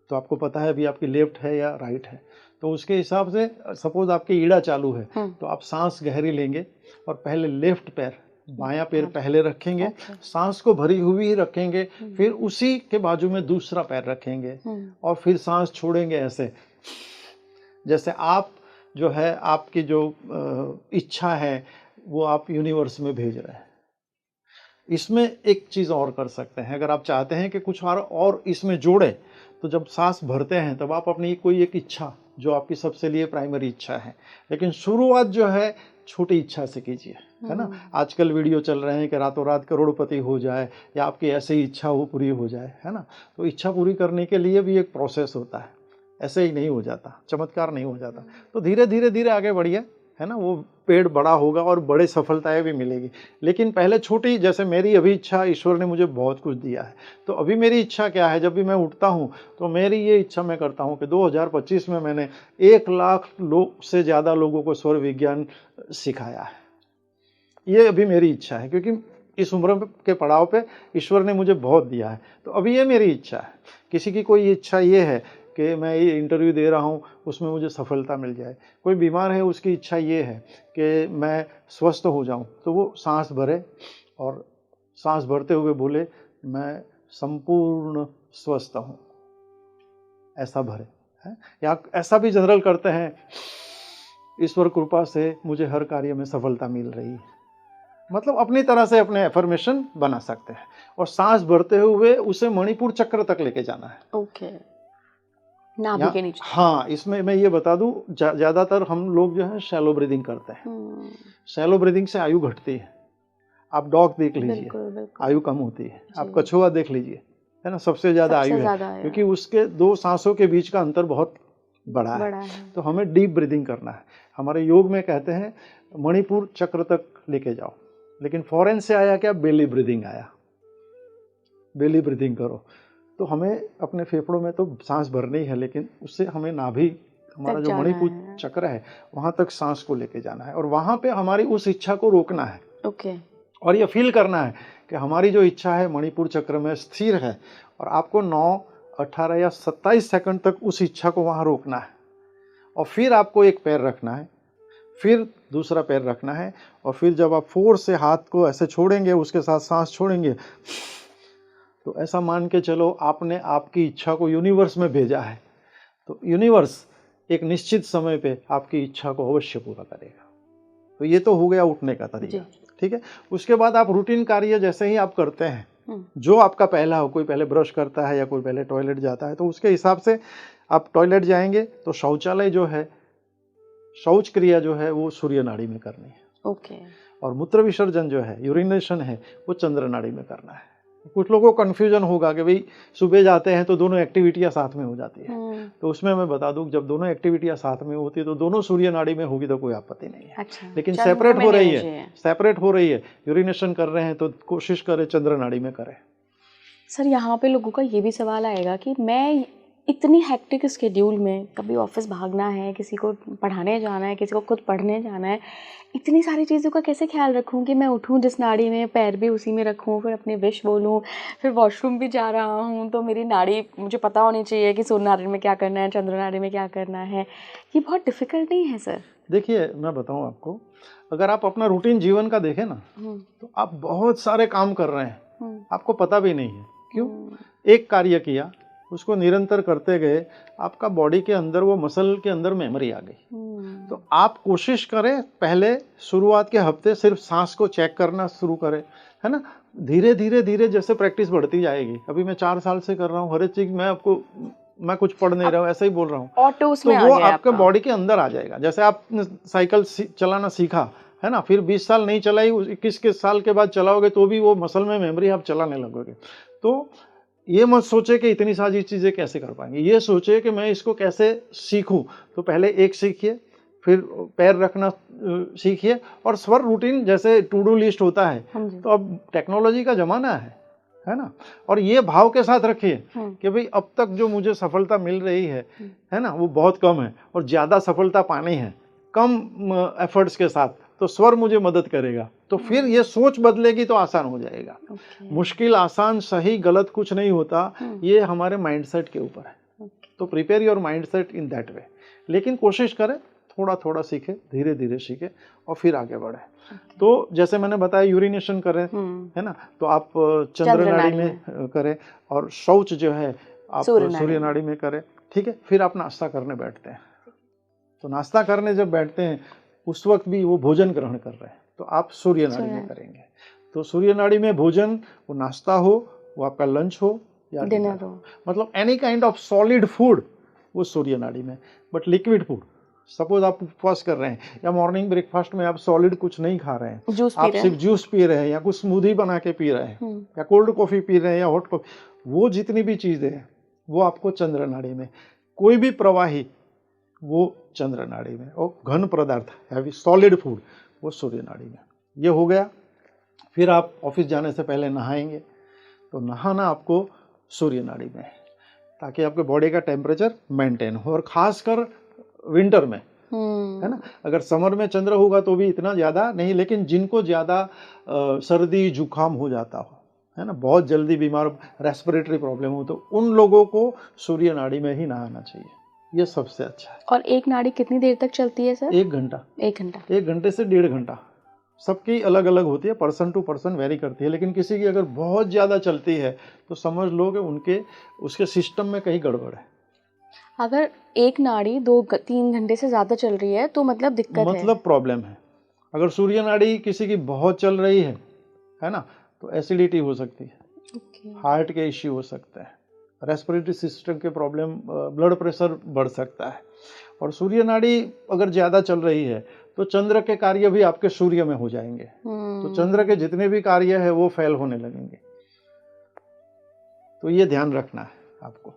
तो आपको पता है अभी आपकी लेफ्ट है या राइट है, तो उसके हिसाब से, सपोज आपकी ईड़ा चालू है तो आप सांस गहरी लेंगे और पहले लेफ्ट पैर, बायां पैर पहले रखेंगे, सांस को भरी हुई ही रखेंगे, फिर उसी के बाजू में दूसरा पैर रखेंगे और फिर सांस छोड़ेंगे ऐसे, जैसे आप जो है, आपकी जो इच्छा है वो आप यूनिवर्स में भेज रहे हैं। इसमें एक चीज़ और कर सकते हैं, अगर आप चाहते हैं कि कुछ और इसमें जोड़े, तो जब सांस भरते हैं तब आप अपनी कोई एक इच्छा जो आपकी सबसे लिए प्राइमरी इच्छा है, लेकिन शुरुआत जो है छोटी इच्छा से कीजिए, है ना। आजकल वीडियो चल रहे हैं कि रातों रात करोड़पति हो जाए या आपकी ऐसे ही इच्छा हो पूरी हो जाए, है ना। तो इच्छा पूरी करने के लिए भी एक प्रोसेस होता है, ऐसे ही नहीं हो जाता, चमत्कार नहीं हो जाता। तो धीरे धीरे धीरे आगे बढ़िए, है ना। वो पेड़ बड़ा होगा और बड़े सफलताएं भी मिलेगी, लेकिन पहले छोटी, जैसे मेरी अभी इच्छा, ईश्वर ने मुझे बहुत कुछ दिया है, तो अभी मेरी इच्छा क्या है, जब भी मैं उठता हूँ तो मेरी ये इच्छा मैं करता हूँ कि 2025 में मैंने 1 लाख लोग से ज़्यादा लोगों को स्वर विज्ञान सिखाया है। ये अभी मेरी इच्छा है, क्योंकि इस उम्र के पड़ाव पे ईश्वर ने मुझे बहुत दिया है, तो अभी ये मेरी इच्छा है। किसी की कोई इच्छा ये है कि मैं ये इंटरव्यू दे रहा हूँ उसमें मुझे सफलता मिल जाए, कोई बीमार है उसकी इच्छा ये है कि मैं स्वस्थ हो जाऊँ, तो वो सांस भरे और सांस भरते हुए बोले मैं संपूर्ण स्वस्थ हूँ, ऐसा भरे है। या ऐसा भी जनरल करते हैं, ईश्वर कृपा से मुझे हर कार्य में सफलता मिल रही है। मतलब अपनी तरह से अपने एफर्मेशन बना सकते हैं, और सांस भरते हुए उसे मणिपुर चक्र तक लेके जाना है। ओके, नाभि के नीचे। हाँ, इसमें मैं ये बता दूं, ज्यादातर हम लोग जो है शैलो ब्रीदिंग करते हैं। शैलो ब्रीदिंग से आयु घटती है। आप डॉग देख लीजिए, आयु कम होती है। आप कछुआ देख लीजिए, है ना, सबसे ज्यादा आयु है, क्योंकि उसके 2 सांसों के बीच का अंतर बहुत बड़ा है। तो हमें डीप ब्रीदिंग करना है। हमारे योग में कहते हैं मणिपुर चक्र तक लेके जाओ, लेकिन फॉरेन से आया क्या, बेली ब्रीदिंग आया। बेली ब्रीदिंग करो, तो हमें अपने फेफड़ों में तो सांस भरनी है, लेकिन उससे हमें नाभि, हमारा जो मणिपुर चक्र है, वहां तक सांस को लेके जाना है, और वहां पे हमारी उस इच्छा को रोकना है। ओके। और ये फील करना है कि हमारी जो इच्छा है मणिपुर चक्र में स्थिर है, और आपको 9, 18 या 27 सेकंड तक उस इच्छा को वहां रोकना है। और फिर आपको एक पैर रखना है, फिर दूसरा पैर रखना है, और फिर जब आप फोर्स से हाथ को ऐसे छोड़ेंगे, उसके साथ सांस छोड़ेंगे, तो ऐसा मान के चलो आपने आपकी इच्छा को यूनिवर्स में भेजा है, तो यूनिवर्स एक निश्चित समय पे आपकी इच्छा को अवश्य पूरा करेगा। तो ये तो हो गया उठने का तरीका, ठीक है। उसके बाद आप रूटीन कार्य जैसे ही आप करते हैं, जो आपका पहला हो, कोई पहले ब्रश करता है या कोई पहले टॉयलेट जाता है, तो उसके हिसाब से आप टॉयलेट जाएंगे तो शौचालय जो है, शौच क्रिया जो है वो सूर्य नाड़ी में करनी है। ओके। और मूत्र विसर्जन जो है, यूरिनेशन है, वो चंद्र नाड़ी में करना है। कुछ लोगों को कन्फ्यूजन होगा कि भाई सुबह जाते हैं तो दोनों एक्टिविटियां साथ में हो जाती है, तो उसमें मैं बता दूं, जब दोनों एक्टिविटियां साथ में होती है तो दोनों सूर्य नाड़ी में होगी तो कोई आपत्ति नहीं है। अच्छा, लेकिन सेपरेट हो रही है, सेपरेट हो रही है, यूरिनेशन कर रहे हैं तो कोशिश करें चंद्र नाड़ी में करें। सर, यहाँ पे लोगों का ये भी सवाल आएगा कि मैं इतनी हेक्टिक स्केड्यूल में, कभी ऑफिस भागना है, किसी को पढ़ाने जाना है, किसी को खुद पढ़ने जाना है, इतनी सारी चीज़ों का कैसे ख्याल रखूं कि मैं उठूं जिस नाड़ी में, पैर भी उसी में रखूं, फिर अपने विश बोलूं, फिर वॉशरूम भी जा रहा हूं, तो मेरी नाड़ी मुझे पता होनी चाहिए कि सूर्य नाड़ी में क्या करना है, चंद्र नाड़ी में क्या करना है। ये बहुत डिफिकल्ट नहीं है सर? देखिए, मैं बताऊँ आपको, अगर आप अपना रूटीन जीवन का देखें ना, तो आप बहुत सारे काम कर रहे हैं, आपको पता भी नहीं है। क्यों? एक कार्य किया, उसको निरंतर करते गए, आपका बॉडी के अंदर, वो मसल के अंदर मेमोरी आ गई। तो आप कोशिश करें, पहले शुरुआत के हफ्ते सिर्फ सांस को चेक करना शुरू करें, है ना। धीरे धीरे धीरे जैसे प्रैक्टिस बढ़ती जाएगी, अभी मैं 4 साल से कर रहा हूँ, हर एक चीज मैं कुछ पढ़ नहीं रहा हूँ, ऐसा ही बोल रहा हूँ, तो वो आपके बॉडी के अंदर आ जाएगा। जैसे आपने साइकिल चलाना सीखा, है ना, फिर 20 साल नहीं चलाई, 21 साल के बाद चलाओगे तो भी वो मसल में मेमोरी आप चलाने लगोगे। तो ये मत सोचे कि इतनी सारी चीज़ें कैसे कर पाएंगे, ये सोचे कि मैं इसको कैसे सीखूं। तो पहले एक सीखिए, फिर पैर रखना सीखिए, और स्वर रूटीन जैसे टू डू लिस्ट होता है, तो अब टेक्नोलॉजी का जमाना है ना। और ये भाव के साथ रखिए कि भाई अब तक जो मुझे सफलता मिल रही है ना, वो बहुत कम है, और ज़्यादा सफलता पानी है कम एफर्ट्स के साथ, तो स्वर मुझे मदद करेगा। तो फिर ये सोच बदलेगी तो आसान हो जाएगा। मुश्किल, आसान, सही, गलत कुछ नहीं होता, ये हमारे माइंडसेट के ऊपर है। तो prepare your mindset in that way. लेकिन कोशिश करें, थोड़ा थोड़ा सीखे, धीरे धीरे सीखे, और फिर आगे बढ़े। तो जैसे मैंने बताया, यूरिनेशन करें, है ना, तो आप चंद्र नाड़ी में करें, और शौच जो है आप सूर्य नाड़ी में करें, ठीक है। फिर आप नाश्ता करने बैठते हैं, तो नाश्ता करने जब बैठते हैं उस वक्त भी वो भोजन ग्रहण कर रहे हैं, तो आप सूर्य नाड़ी में करेंगे। तो सूर्य नाड़ी में भोजन, वो नाश्ता हो, वो आपका लंच हो या डिनर हो, मतलब any kind of solid food, वो सूर्य नाड़ी में। बट लिक्विड फूड, सपोज आप उपवास कर रहे हैं या मॉर्निंग ब्रेकफास्ट में आप सॉलिड कुछ नहीं खा रहे हैं, जूस पी आप रहे सिर्फ हैं। जूस पी रहे हैं या कुछ स्मूदी बना के पी रहे हैं या कोल्ड कॉफी पी रहे हैं या हॉट कॉफी, वो जितनी भी चीजें हैं वो आपको चंद्र नाड़ी में, कोई भी प्रवाही वो चंद्र नाड़ी में, और घन पदार्थ हैवी सॉलिड फूड वो सूर्य नाड़ी में। ये हो गया। फिर आप ऑफिस जाने से पहले नहाएंगे, तो नहाना आपको सूर्य नाड़ी में है, ताकि आपके बॉडी का टेम्परेचर मेंटेन हो, और खासकर विंटर में, है ना। अगर समर में चंद्र होगा तो भी इतना ज़्यादा नहीं, लेकिन जिनको ज़्यादा सर्दी जुकाम हो जाता हो, है ना, बहुत जल्दी बीमार, रेस्पिरेटरी प्रॉब्लम हो, तो उन लोगों को सूर्य नाड़ी में ही नहाना चाहिए, ये सबसे अच्छा है। और एक नाड़ी कितनी देर तक चलती है सर? 1 घंटा। 1 घंटा। 1 घंटे से 1.5 घंटा, सबकी अलग अलग होती है, पर्सन टू पर्सन वेरी करती है, लेकिन किसी की अगर बहुत ज़्यादा चलती है तो समझ लो कि उसके सिस्टम में कहीं गड़बड़ है। अगर एक नाड़ी 2-3 घंटे से ज़्यादा चल रही है तो मतलब दिक्कत है, मतलब प्रॉब्लम है। अगर सूर्य नाड़ी किसी की बहुत चल रही है ना, तो एसिडिटी हो सकती है, हार्ट के इश्यू हो सकते हैं, रेस्पिरेटरी सिस्टम के प्रॉब्लम, ब्लड प्रेशर बढ़ सकता है। और सूर्य नाड़ी अगर ज़्यादा चल रही है तो चंद्र के कार्य भी आपके सूर्य में हो जाएंगे, तो चंद्र के जितने भी कार्य है वो फेल होने लगेंगे। तो ये ध्यान रखना है आपको।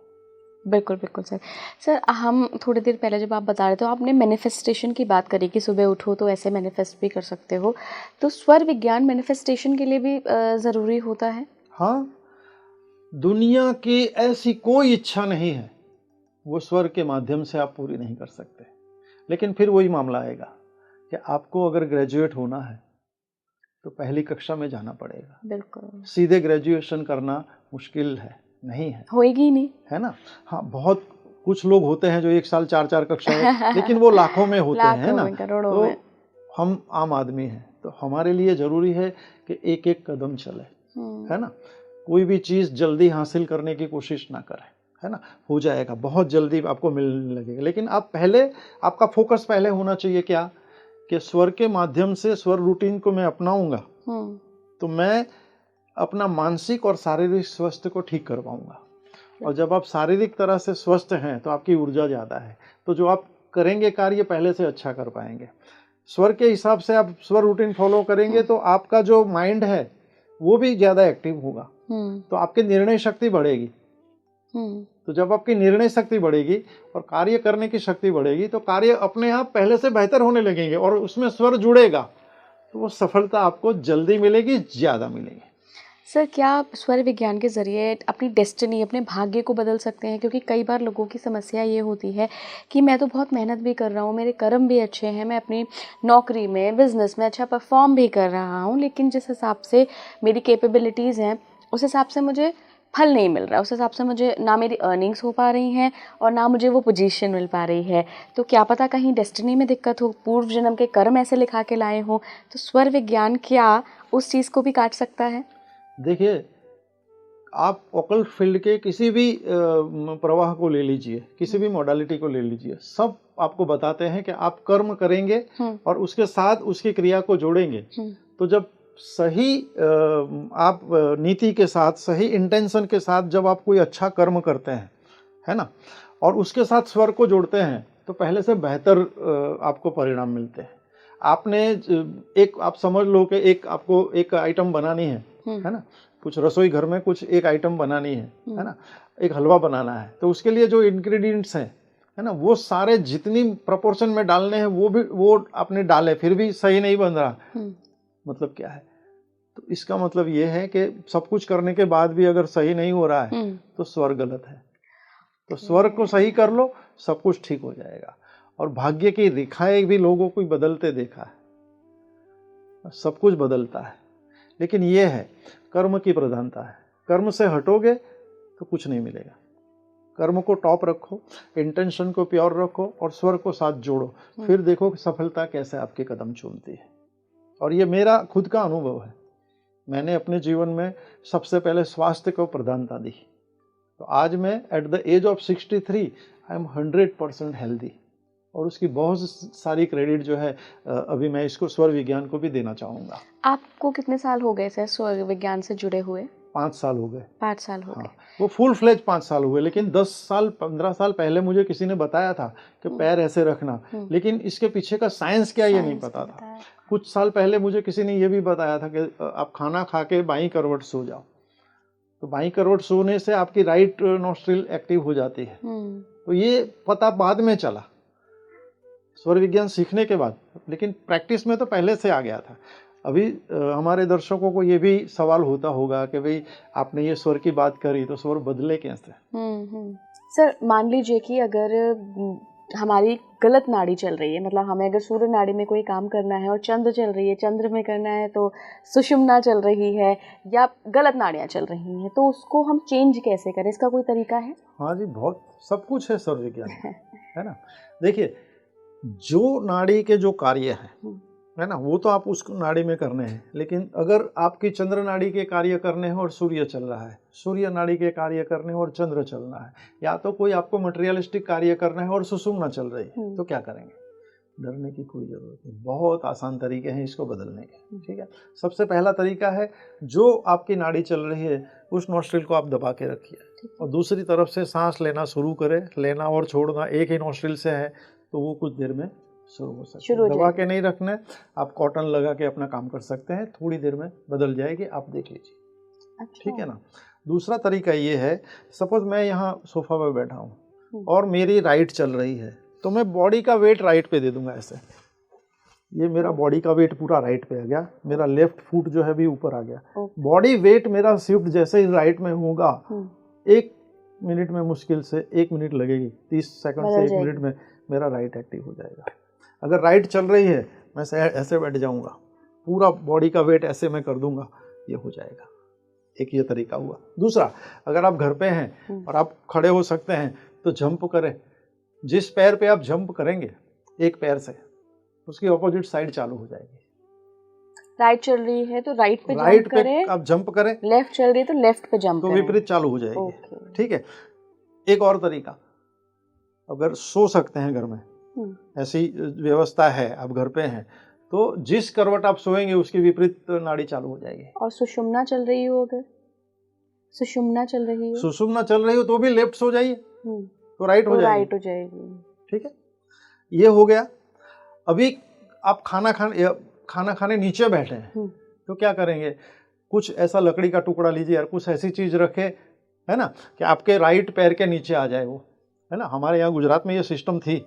बिल्कुल बिल्कुल सर। सर हम थोड़ी देर पहले जब आप बता रहे थे, आपने मैनिफेस्टेशन की बात करी कि सुबह उठो तो ऐसे मैनिफेस्ट भी कर सकते हो, तो स्वर विज्ञान मैनिफेस्टेशन के लिए भी ज़रूरी होता है? हाँ, दुनिया की ऐसी कोई इच्छा नहीं है वो स्वर के माध्यम से आप पूरी नहीं कर सकते, लेकिन फिर वही मामला आएगा कि आपको अगर ग्रेजुएट होना है तो पहली कक्षा में जाना पड़ेगा। बिल्कुल। सीधे ग्रेजुएशन करना मुश्किल है, नहीं है, होएगी ही नहीं, है ना। हाँ, बहुत कुछ लोग होते हैं जो 1 साल 4-4 कक्षाएं लेकिन वो लाखों में होते हैं, है ना। करोड़ों तो में। हम आम आदमी हैं, तो हमारे लिए जरूरी है कि एक एक कदम चले, है ना। कोई भी चीज़ जल्दी हासिल करने की कोशिश ना करें, है ना। हो जाएगा, बहुत जल्दी आपको मिलने लगेगा, लेकिन आप पहले, आपका फोकस पहले होना चाहिए क्या, कि स्वर के माध्यम से स्वर रूटीन को मैं अपनाऊंगा तो मैं अपना मानसिक और शारीरिक स्वास्थ्य को ठीक कर पाऊंगा। और जब आप शारीरिक तरह से स्वस्थ हैं तो आपकी ऊर्जा ज़्यादा है, तो जो आप करेंगे कार्य पहले से अच्छा कर पाएंगे। स्वर के हिसाब से आप स्वर रूटीन फॉलो करेंगे तो आपका जो माइंड है वो भी ज़्यादा एक्टिव होगा, तो आपकी निर्णय शक्ति बढ़ेगी। तो जब आपकी निर्णय शक्ति बढ़ेगी और कार्य करने की शक्ति बढ़ेगी तो कार्य अपने आप पहले से बेहतर होने लगेंगे, और उसमें स्वर जुड़ेगा तो वो सफलता आपको जल्दी मिलेगी, ज़्यादा मिलेगी। सर, क्या आप स्वर विज्ञान के ज़रिए अपनी डेस्टिनी, अपने भाग्य को बदल सकते हैं? क्योंकि कई बार लोगों की समस्या ये होती है कि मैं तो बहुत मेहनत भी कर रहा हूँ, मेरे कर्म भी अच्छे हैं, मैं अपनी नौकरी में, बिज़नेस में अच्छा परफॉर्म भी कर रहा हूँ, लेकिन जिस हिसाब से मेरी कैपेबिलिटीज़ हैं उस हिसाब से मुझे फल नहीं मिल रहा, उस हिसाब से मुझे ना मेरी अर्निंग्स हो पा रही हैं और ना मुझे वो पोजीशन मिल पा रही है। तो क्या पता कहीं डेस्टिनी में दिक्कत हो, पूर्व जन्म के कर्म ऐसे लिखा के लाए हों, तो स्वर विज्ञान क्या उस चीज़ को भी काट सकता है? देखिए, आप ऑकल्ट फील्ड के किसी भी प्रवाह को ले लीजिए, किसी भी मॉडलिटी को ले लीजिए, सब आपको बताते हैं कि आप कर्म करेंगे और उसके साथ उसकी क्रिया को जोड़ेंगे। तो जब सही आप नीति के साथ, सही इंटेंशन के साथ जब आप कोई अच्छा कर्म करते हैं, है ना, और उसके साथ स्वर को जोड़ते हैं तो पहले से बेहतर आपको परिणाम मिलते हैं। आपने एक, आप समझ लो कि एक आपको एक आइटम बनानी है ना, कुछ रसोई घर में कुछ एक आइटम बनानी है ना, एक हलवा बनाना है, तो उसके लिए जो इंग्रेडिएंट्स हैं, है ना, वो सारे जितनी प्रोपोर्शन में डालने हैं वो आपने डाले, फिर भी सही नहीं बन रहा, मतलब क्या है? तो इसका मतलब ये है कि सब कुछ करने के बाद भी अगर सही नहीं हो रहा है तो स्वर गलत है। तो स्वर को सही कर लो, सब कुछ ठीक हो जाएगा। और भाग्य की रेखाएं भी लोगों को बदलते देखा है, सब कुछ बदलता है, लेकिन ये है कर्म की प्रधानता है। कर्म से हटोगे तो कुछ नहीं मिलेगा। कर्म को टॉप रखो, इंटेंशन को प्योर रखो और स्वर को साथ जोड़ो, फिर देखो कि सफलता कैसे आपके कदम चूमती है। और ये मेरा खुद का अनुभव है। मैंने अपने जीवन में सबसे पहले स्वास्थ्य को प्रधानता दी, तो आज मैं at the age of 63 I am 100% healthy, और उसकी बहुत सारी क्रेडिट जो है अभी मैं इसको स्वर विज्ञान को भी देना चाहूँगा। आपको कितने साल हो गए सर स्वर विज्ञान से जुड़े हुए? 5 साल हो गए। 5 साल हो हाँ, गए। वो फुल फ्लेज 5 साल हुए, लेकिन 10 साल 15 साल पहले मुझे किसी ने बताया था कि पैर ऐसे रखना, लेकिन इसके पीछे का साइंस क्या ये नहीं पता था। कुछ साल पहले मुझे किसी ने ये भी बताया था कि आप खाना खा के बाईं करवट सो जाओ, तो बाईं करवट सोने से आपकी राइट नॉस्ट्रिल एक्टिव हो जाती है। तो ये पता बाद में चला, स्वर विज्ञान सीखने के बाद, लेकिन प्रैक्टिस में तो पहले से आ गया था। अभी हमारे दर्शकों को ये भी सवाल होता होगा कि भाई आपने ये स्वर की बात करी तो स्वर बदले कैसे? सर मान लीजिए कि अगर हमारी गलत नाड़ी चल रही है, मतलब हमें अगर सूर्य नाड़ी में कोई काम करना है और चंद्र चल रही है, चंद्र में करना है तो सुषुम्ना चल रही है, या गलत नाड़ियाँ चल रही हैं, तो उसको हम चेंज कैसे करें? इसका कोई तरीका है? हाँ जी, बहुत सब कुछ है स्वर विज्ञान है ना। देखिए, जो नाड़ी के जो कार्य है ना, वो तो आप उस नाड़ी में करने हैं, लेकिन अगर आपकी चंद्र नाड़ी के कार्य करने हैं और सूर्य चल रहा है, सूर्य नाड़ी के कार्य करने हैं और चंद्र चल रहा है, या तो कोई आपको मटेरियलिस्टिक कार्य करना है और सुषुम्ना चल रही है, तो क्या करेंगे? डरने की कोई जरूरत नहीं, बहुत आसान तरीके हैं इसको बदलने के। ठीक है, सबसे पहला तरीका है, जो आपकी नाड़ी चल रही है उस नॉस्ट्रिल को आप दबा के रखिए और दूसरी तरफ से सांस लेना शुरू करें। लेना और छोड़ना एक ही नॉस्ट्रिल से है, तो वो कुछ देर में शुरू हो सकता है। दबा के नहीं रखना, आप कॉटन लगा के अपना काम कर सकते हैं, थोड़ी देर में बदल जाएगी, आप देख लीजिए। अच्छा। ठीक है ना। दूसरा तरीका ये है, सपोज मैं यहाँ सोफा पे बैठा हूँ और मेरी राइट चल रही है, तो मैं बॉडी का वेट राइट पे दे दूंगा ऐसे। ये मेरा बॉडी का वेट पूरा राइट पे आ गया, मेरा लेफ्ट फुट जो है भी ऊपर आ गया। बॉडी वेट मेरा शिफ्ट जैसे ही राइट में होगा, 1 मिनट में, मुश्किल से 1 मिनट लगेगी, 30 सेकंड से 1 मिनट में मेरा राइट एक्टिव हो जाएगा। अगर राइट चल रही है, मैं ऐसे बैठ जाऊंगा, पूरा बॉडी का वेट ऐसे मैं कर दूंगा, ये हो जाएगा। एक ये तरीका हुआ। दूसरा, अगर आप घर पे हैं और आप खड़े हो सकते हैं तो जंप करें। जिस पैर पे आप जंप करेंगे एक पैर से, उसकी ऑपोजिट साइड चालू हो जाएगी। राइट चल रही है तो राइट पे जंप करें, आप जंप करें। लेफ्ट चल रही है तो लेफ्ट पे जंप तो विपरीत चालू हो जाएगी। ठीक है। एक और तरीका, अगर सो सकते हैं घर में, ऐसी व्यवस्था है, आप घर पे हैं, तो जिस करवट आप सोएंगे उसकी विपरीत नाड़ी चालू हो जाएगी। और सुषुम्ना चल रही हो, अगर सुषुम्ना चल रही हो, सुषुम्ना चल रही हो तो भी लेफ्ट सो जाइए, तो राइट हो जाएगी। राइट हो जाएगी। ठीक है, ये हो गया। अभी आप खाना खाने नीचे बैठे हैं, तो क्या करेंगे? कुछ ऐसा लकड़ी का टुकड़ा लीजिए और कुछ ऐसी चीज रखे, है ना, कि आपके राइट पैर के नीचे आ जाए वो, है ना। हमारे यहाँ गुजरात में ये सिस्टम थी,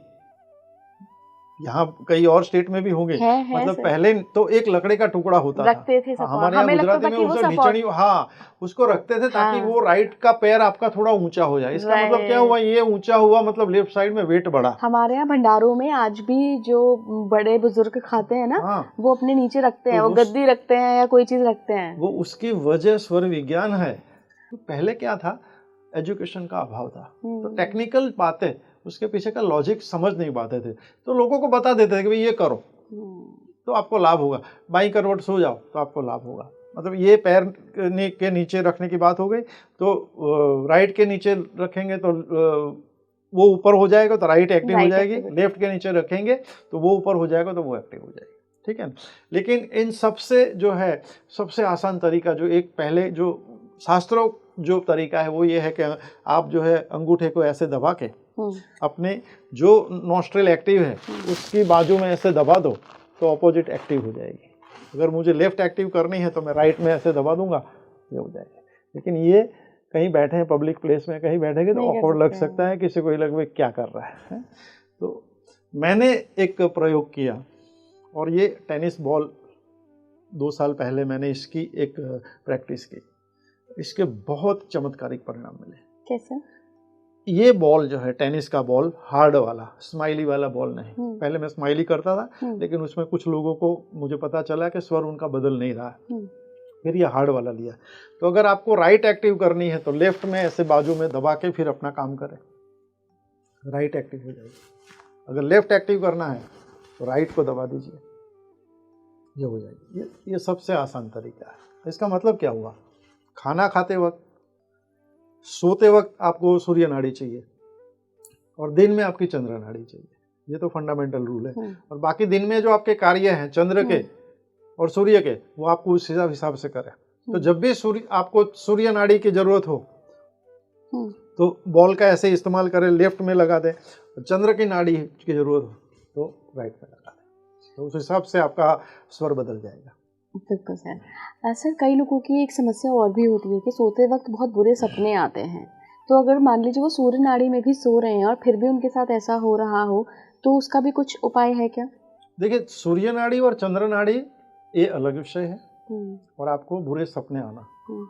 यहाँ कई और स्टेट में भी होंगे। मतलब पहले तो एक लकड़ी का टुकड़ा होता रखते थे। हमारे यहाँ गुजराती में उसे नीचे नहीं, हाँ, उसको रखते थे ताकि वो राइट का पैर आपका थोड़ा ऊंचा हो जाए। इसका मतलब क्या हुआ? ये ऊंचा हुआ मतलब लेफ्ट साइड में वेट बढ़ा। हमारे यहाँ भंडारों में आज भी जो बड़े बुजुर्ग खाते हैं ना, वो अपने नीचे रखते हैं, वो गद्दी रखते हैं या कोई चीज रखते हैं। वो उसकी वजह स्वर विज्ञान है। पहले क्या था, एजुकेशन का अभाव था, तो टेक्निकल बातें, उसके पीछे का लॉजिक समझ नहीं पाते थे, तो लोगों को बता देते थे कि भाई ये करो तो आपको लाभ होगा, बाईं करवट सो जाओ तो आपको लाभ होगा। मतलब ये पैर के नीचे रखने की बात हो गई, तो राइट के नीचे रखेंगे तो वो ऊपर हो जाएगा तो राइट एक्टिव हो जाएगी, लेफ्ट के नीचे रखेंगे तो वो ऊपर हो जाएगा तो वो एक्टिव हो जाएगी। ठीक है। लेकिन इन सबसे जो है सबसे आसान तरीका, जो एक पहले जो शास्त्रों जो तरीका है, वो ये है कि आप जो है अंगूठे को ऐसे दबा के अपने जो नॉस्ट्रिल एक्टिव है उसकी बाजू में ऐसे दबा दो तो ऑपोजिट एक्टिव हो जाएगी। अगर मुझे लेफ्ट एक्टिव करनी है तो मैं राइट में ऐसे दबा दूंगा, ये हो जाएगा। लेकिन ये कहीं बैठे हैं पब्लिक प्लेस में, कहीं बैठेंगे तो ऑकवर्ड लग सकता है, किसी को लगे क्या कर रहा है। तो मैंने एक प्रयोग किया और ये टेनिस बॉल 2 साल पहले मैंने इसकी एक प्रैक्टिस की, इसके बहुत चमत्कारिक परिणाम मिले। कैसे? ये बॉल जो है टेनिस का बॉल, हार्ड वाला, स्माइली वाला बॉल नहीं। पहले मैं स्माइली करता था, लेकिन उसमें कुछ लोगों को मुझे पता चला कि स्वर उनका बदल नहीं रहा, फिर ये हार्ड वाला लिया। तो अगर आपको राइट एक्टिव करनी है तो लेफ्ट में ऐसे बाजू में दबा के फिर अपना काम करें, राइट एक्टिव हो जाएगी। अगर लेफ्ट एक्टिव करना है तो राइट को दबा दीजिए, ये हो जाएगी। ये सबसे आसान तरीका है। इसका मतलब क्या हुआ? खाना खाते वक्त, सोते वक्त आपको सूर्य नाड़ी चाहिए और दिन में आपकी चंद्र नाड़ी चाहिए। ये तो फंडामेंटल रूल है। और बाकी दिन में जो आपके कार्य हैं चंद्र के और सूर्य के, वो आपको उस हिसाब से करें। तो जब भी आपको सूर्य नाड़ी की जरूरत हो तो बॉल का ऐसे इस्तेमाल करें, लेफ्ट में लगा दें। चंद्र की नाड़ी की जरूरत हो तो राइट में लगा दें। तो उस हिसाब से आपका स्वर बदल जाएगा। बिल्कुल सर। सर कई लोगों की एक समस्या और भी होती है कि सोते वक्त बहुत बुरे सपने आते हैं। तो अगर मान लीजिए वो सूर्य नाड़ी में भी सो रहे हैं और फिर भी उनके साथ ऐसा हो रहा हो, तो उसका भी कुछ उपाय है क्या? देखिए, सूर्य नाड़ी और चंद्र नाड़ी ये अलग विषय है, और आपको बुरे सपने आना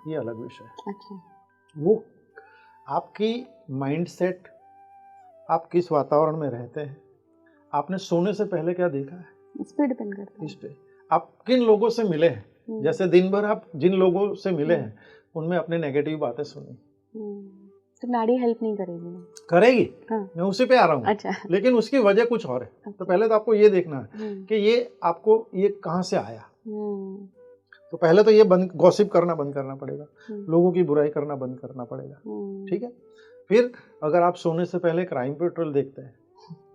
ये अलग विषय है। अच्छा। वो आपकी माइंडसेट, आप किस वातावरण में रहते हैं, आपने सोने से पहले क्या देखा है, इस पे डिपेंड करता है। इस पे आप किन लोगों से मिले हैं। जैसे दिन भर आप जिन लोगों से मिले हैं उनमें अपने नेगेटिव बातें सुनी, तो नाड़ी हेल्प नहीं करेगी? करेगी। हाँ। मैं उसी पे आ रहा हूँ। अच्छा। लेकिन उसकी वजह कुछ और है। तो पहले तो आपको ये देखना है कि ये आपको ये कहाँ से आया। तो पहले तो ये गॉसिप करना बंद करना पड़ेगा, लोगों की बुराई करना बंद करना पड़ेगा, ठीक है। फिर अगर आप सोने से पहले क्राइम पेट्रोल देखते हैं,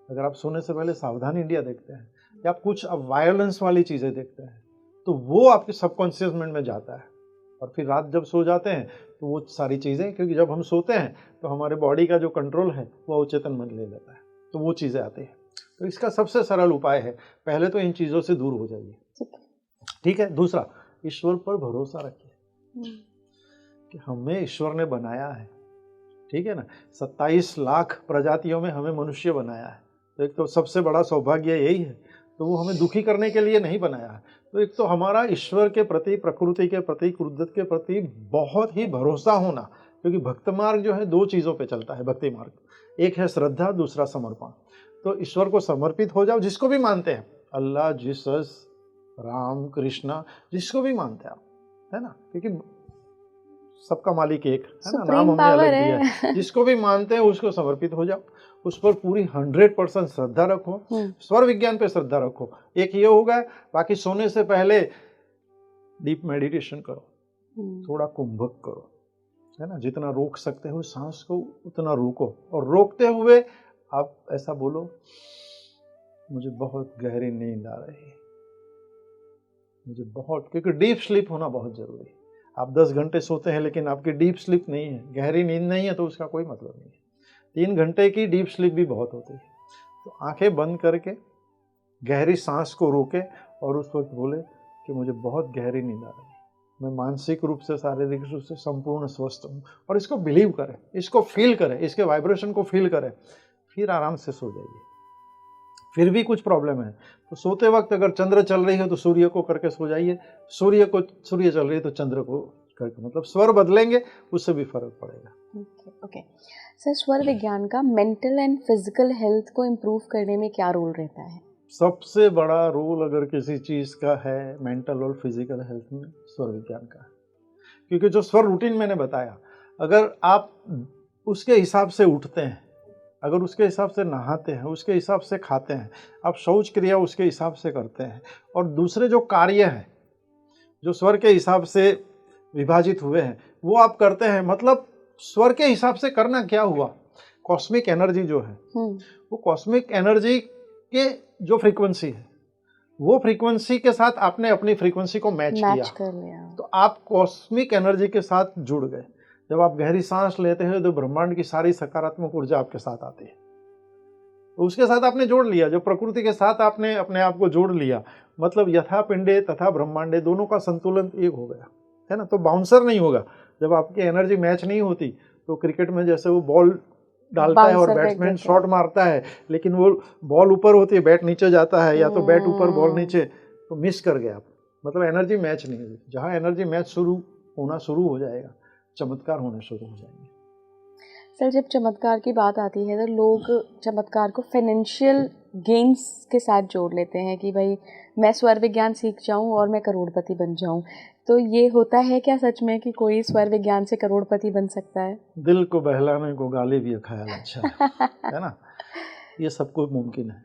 अगर आप सोने से पहले सावधान इंडिया देखते हैं, या आप कुछ वायलेंस वाली चीज़ें देखते हैं, तो वो आपके सबकॉन्शियस माइंड में जाता है। और फिर रात जब सो जाते हैं तो वो सारी चीज़ें, क्योंकि जब हम सोते हैं तो हमारे बॉडी का जो कंट्रोल है वो अवचेतन मन ले लेता है, तो वो चीज़ें आती हैं। तो इसका सबसे सरल उपाय है, पहले तो इन चीज़ों से दूर हो जाइए, ठीक है। दूसरा, ईश्वर पर भरोसा रखिए कि हमें ईश्वर ने बनाया है, ठीक है ना। 27 लाख प्रजातियों में हमें मनुष्य बनाया है, तो एक तो सबसे बड़ा सौभाग्य यही है। तो वो हमें दुखी करने के लिए नहीं बनाया है। तो एक तो हमारा ईश्वर के प्रति, प्रकृति के प्रति, कुदरत के प्रति बहुत ही भरोसा होना, क्योंकि भक्त मार्ग जो है 2 चीज़ों पे चलता है, भक्ति मार्ग। एक है श्रद्धा, दूसरा समर्पण। तो ईश्वर को समर्पित हो जाओ, जिसको भी मानते हैं, अल्लाह, जीसस, राम, कृष्णा, जिसको भी मानते हैं आप, है ना, क्योंकि सबका मालिक एक है ना, नाम हमने अलग दिया है। जिसको भी मानते हैं उसको समर्पित हो जाओ, उस पर पूरी 100% श्रद्धा रखो, स्वर विज्ञान पे श्रद्धा रखो। एक ये होगा। बाकी सोने से पहले डीप मेडिटेशन करो, थोड़ा कुंभक करो, है ना, जितना रोक सकते हो सांस को उतना रोको, और रोकते हुए आप ऐसा बोलो, मुझे बहुत गहरी नींद आ रही है, मुझे बहुत, क्योंकि डीप स्लीप होना बहुत जरूरी है। आप 10 घंटे सोते हैं लेकिन आपकी डीप स्लीप नहीं है, गहरी नींद नहीं है, तो उसका कोई मतलब नहीं है। 3 घंटे की डीप स्लीप भी बहुत होती है। तो आंखें बंद करके गहरी सांस को रोके और उस वक्त बोले कि मुझे बहुत गहरी नींद आ रही है, मैं मानसिक रूप से, शारीरिक रूप से संपूर्ण स्वस्थ हूँ। और इसको बिलीव करें, इसको फील करें, इसके वाइब्रेशन को फील करें, फिर आराम से सो जाइए। फिर भी कुछ प्रॉब्लम है तो सोते वक्त अगर चंद्र चल रही है तो सूर्य को करके सो जाइए, सूर्य चल रही है तो चंद्र को करके, मतलब स्वर बदलेंगे, उससे भी फर्क पड़ेगा। ओके सर, स्वर विज्ञान का मेंटल एंड फिजिकल हेल्थ को इम्प्रूव करने में क्या रोल रहता है? सबसे बड़ा रोल अगर किसी चीज़ का है मेंटल और फिजिकल हेल्थ में, स्वर विज्ञान का। क्योंकि जो स्वर रूटीन मैंने बताया, अगर आप उसके हिसाब से उठते हैं, अगर उसके हिसाब से नहाते हैं, उसके हिसाब से खाते हैं, आप शौच क्रिया उसके हिसाब से करते हैं, और दूसरे जो कार्य हैं जो स्वर के हिसाब से विभाजित हुए हैं वो आप करते हैं, मतलब स्वर के हिसाब से करना क्या हुआ, कॉस्मिक एनर्जी जो है वो कॉस्मिक एनर्जी के जो फ्रीक्वेंसी है वो फ्रीक्वेंसी के साथ आपने अपनी फ्रीक्वेंसी को मैच कर लिया, तो आप कॉस्मिक एनर्जी के साथ जुड़ गए। जब आप गहरी सांस लेते हैं तो ब्रह्मांड की सारी सकारात्मक ऊर्जा आपके साथ आती है, तो उसके साथ आपने जोड़ लिया, जो प्रकृति के साथ आपने अपने आप को जोड़ लिया, मतलब यथा पिंडे तथा ब्रह्मांडे, दोनों का संतुलन एक हो गया, है ना। तो बाउंसर नहीं होगा, जब आपकी एनर्जी मैच नहीं होती तो क्रिकेट में जैसे वो बॉल डालता है और बैट्समैन शॉट मारता है, लेकिन वो बॉल ऊपर होती है, बैट नीचे जाता है, या तो बैट ऊपर बॉल नीचे, तो मिस कर गया आप, मतलब एनर्जी मैच नहीं हुई। जहाँ एनर्जी मैच होना शुरू हो जाएगा, चमत्कार होने शुरू हो जाएंगे। सर, जब चमत्कार की बात आती है तो लोग चमत्कार को फाइनेंशियल गेन्स के साथ जोड़ लेते हैं कि भाई मैं स्वर विज्ञान सीख जाऊं और मैं करोड़पति बन जाऊं, तो ये होता है क्या सच में कि कोई स्वर विज्ञान से करोड़पति बन सकता है? दिल को बहलाने को गाली भी ख्याल अच्छा है ना, ये सबको मुमकिन है,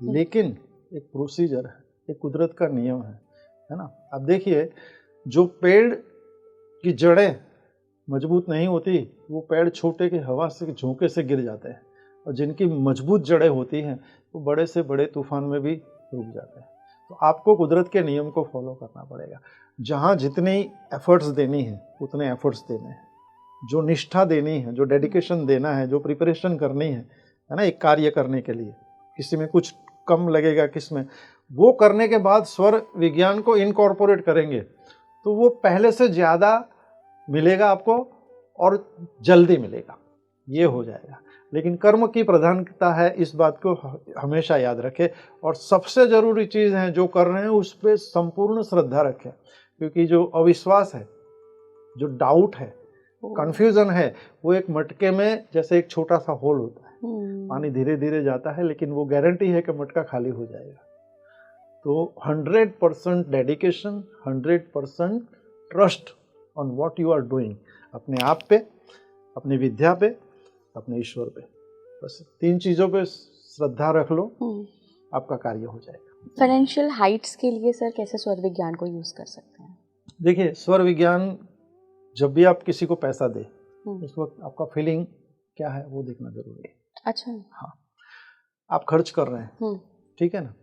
लेकिन एक प्रोसीजर है, एक कुदरत का नियम है ना। अब देखिए, जो पेड़ की जड़ें मजबूत नहीं होती वो पेड़ छोटे के हवा से झोंके से गिर जाते हैं, और जिनकी मजबूत जड़ें होती हैं तो बड़े से बड़े तूफान में भी रुक जाते हैं। तो आपको कुदरत के नियम को फॉलो करना पड़ेगा। जहाँ जितनी एफर्ट्स देनी है उतने एफर्ट्स देने हैं, जो निष्ठा देनी है, जो डेडिकेशन देना है, जो प्रिपरेशन करनी है ना, एक कार्य करने के लिए किसी में कुछ कम लगेगा, किस में, वो करने के बाद स्वर विज्ञान को इनकॉर्पोरेट करेंगे तो वो पहले से ज़्यादा मिलेगा आपको और जल्दी मिलेगा, ये हो जाएगा। लेकिन कर्म की प्रधानता है, इस बात को हमेशा याद रखें। और सबसे ज़रूरी चीज़ है जो कर रहे हैं उस पर संपूर्ण श्रद्धा रखें, क्योंकि जो अविश्वास है, जो डाउट है, कंफ्यूजन है, वो एक मटके में जैसे एक छोटा सा होल होता है, पानी धीरे धीरे जाता है लेकिन वो गारंटी है कि मटका खाली हो जाएगा। तो 100% dedication, 100% trust on what you are doing, अपने आप पे, अपनी विद्या पे, अपने ईश्वर पे, बस 3 चीज़ों पे श्रद्धा रख लो, आपका कार्य हो जाएगा। फाइनेंशियल हाइट्स के लिए सर कैसे स्वर विज्ञान को यूज़ कर सकते हैं? देखिए, स्वर विज्ञान जब भी आप किसी को पैसा दे उस वक्त आपका फीलिंग क्या है वो देखना जरूरी है। अच्छा। हाँ, आप खर्च कर रहे हैं, ठीक है ना,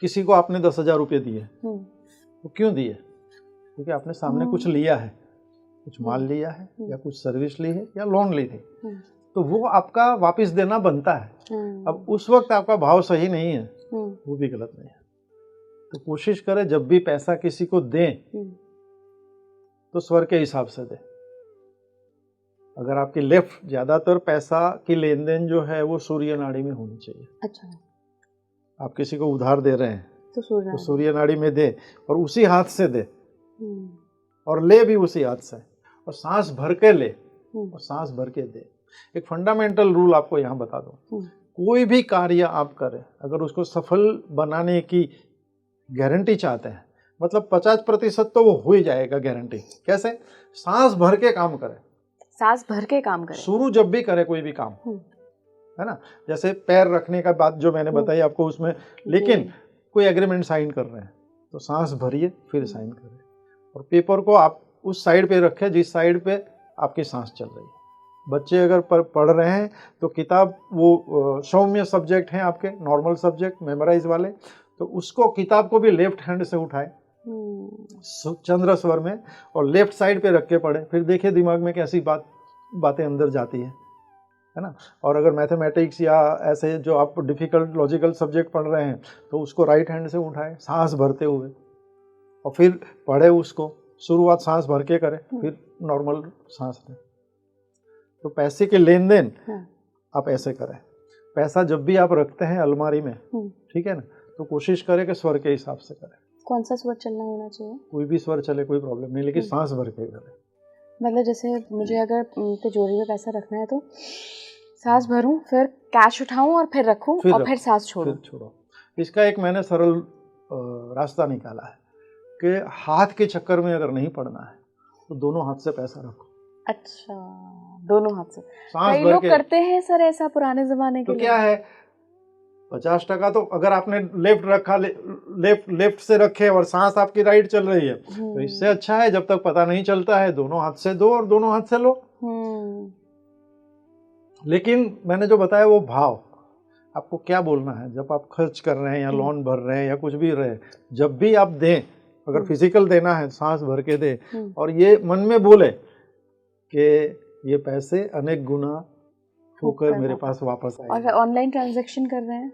किसी को आपने 10,000 रुपये दिए, तो क्यों दिए? क्योंकि आपने सामने कुछ लिया है, कुछ माल लिया है या कुछ सर्विस ली है या लोन ली थी, तो वो आपका वापस देना बनता है। अब उस वक्त आपका भाव सही नहीं है, वो भी गलत नहीं है। तो कोशिश करें जब भी पैसा किसी को दें तो स्वर के हिसाब से दें। अगर आपकी लेफ्ट, ज्यादातर पैसा की लेन देन जो है वो सूर्य नाड़ी में होनी चाहिए। अच्छा। आप किसी को उधार दे रहे हैं तो सूर्य नाड़ी में दे, और उसी हाथ से दे और ले भी उसी हाथ से, और सांस भर के ले और सांस भर के दे। एक फंडामेंटल रूल आपको यहाँ बता दूं, कोई भी कार्य आप करें अगर उसको सफल बनाने की गारंटी चाहते हैं, मतलब 50% तो वो हो ही जाएगा गारंटी। कैसे? सांस भर के काम करें, सांस भर के काम करें। शुरू जब भी करे कोई भी काम, है ना, जैसे पैर रखने का बात जो मैंने बताई आपको उसमें, लेकिन कोई एग्रीमेंट साइन कर रहे हैं तो सांस भरिए फिर साइन करें, और पेपर को आप उस साइड पे रखें जिस साइड पे आपकी सांस चल रही है। बच्चे अगर पढ़ रहे हैं तो किताब, वो सौम्य सब्जेक्ट हैं आपके, नॉर्मल सब्जेक्ट मेमोराइज वाले, तो उसको किताब को भी लेफ्ट हैंड से उठाए चंद्र स्वर में और लेफ्ट साइड पे रख के पढ़े, फिर देखिए दिमाग में कैसी बातें अंदर जाती है ना। और अगर मैथमेटिक्स या ऐसे जो आप डिफिकल्ट लॉजिकल सब्जेक्ट पढ़ रहे हैं तो उसको राइट हैंड से उठाए सांस भरते हुए और फिर पढ़े उसको। शुरुआत सांस भर के करें, फिर नॉर्मल सांस लें। तो पैसे के लेन देन आप ऐसे करें। पैसा जब भी आप रखते हैं अलमारी में, ठीक है ना, तो कोशिश करें कि स्वर के हिसाब से करें। कौन सा स्वर चलना होना चाहिए? कोई भी स्वर चले, कोई प्रॉब्लम नहीं, लेकिन सांस भर के करें। मतलब जैसे मुझे अगर तिजोरी में पैसा रखना है तो सांस भरूं, फिर कैश उठाऊं और फिर रखूं और फिर सांस छोड़ो। इसका एक मैंने सरल रास्ता निकाला है कि हाथ के चक्कर में अगर नहीं पड़ना है तो दोनों हाथ से पैसा रखो। अच्छा, दोनों हाथ से। सांस कई भर लोग के करते हैं सर ऐसा पुराने जमाने के तो क्या है, 50% तो अगर आपने लेफ्ट रखा, लेफ्ट से रखे और सांस आपकी राइट चल रही है, तो इससे अच्छा है जब तक पता नहीं चलता है दोनों हाथ से दो और दोनों हाथ से लो। लेकिन मैंने जो बताया वो भाव, आपको क्या बोलना है जब आप खर्च कर रहे हैं या लोन भर रहे हैं या कुछ भी रहे, जब भी आप दें, अगर फिजिकल देना है सांस भर के दे और ये मन में बोले कि ये पैसे अनेक गुना होकर मेरे पास वापस आए। और ऑनलाइन ट्रांजैक्शन कर रहे हैं,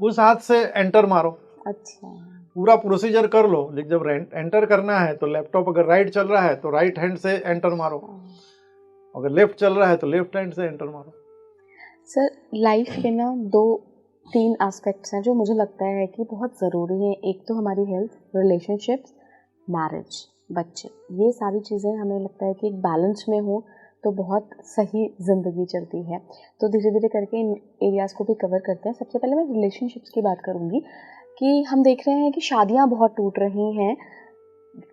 उस हाथ से एंटर मारो। अच्छा, पूरा प्रोसीजर कर लो। लेकिन जब एंटर करना है तो लैपटॉप अगर राइट चल रहा है तो राइट हैंड से एंटर मारो, अगर लेफ्ट चल रहा है तो लेफ्ट हैंड से एंटर मारो। सर, लाइफ के ना 2-3 एस्पेक्ट्स हैं जो मुझे लगता है कि बहुत ज़रूरी हैं। एक तो हमारी हेल्थ, रिलेशनशिप्स, मैरिज, बच्चे, ये सारी चीज़ें हमें लगता है कि एक बैलेंस में हो तो बहुत सही ज़िंदगी चलती है। तो धीरे धीरे करके इन एरियाज़ को भी कवर करते हैं। सबसे पहले मैं रिलेशनशिप्स की बात करूँगी कि हम देख रहे हैं कि शादियाँ बहुत टूट रही हैं,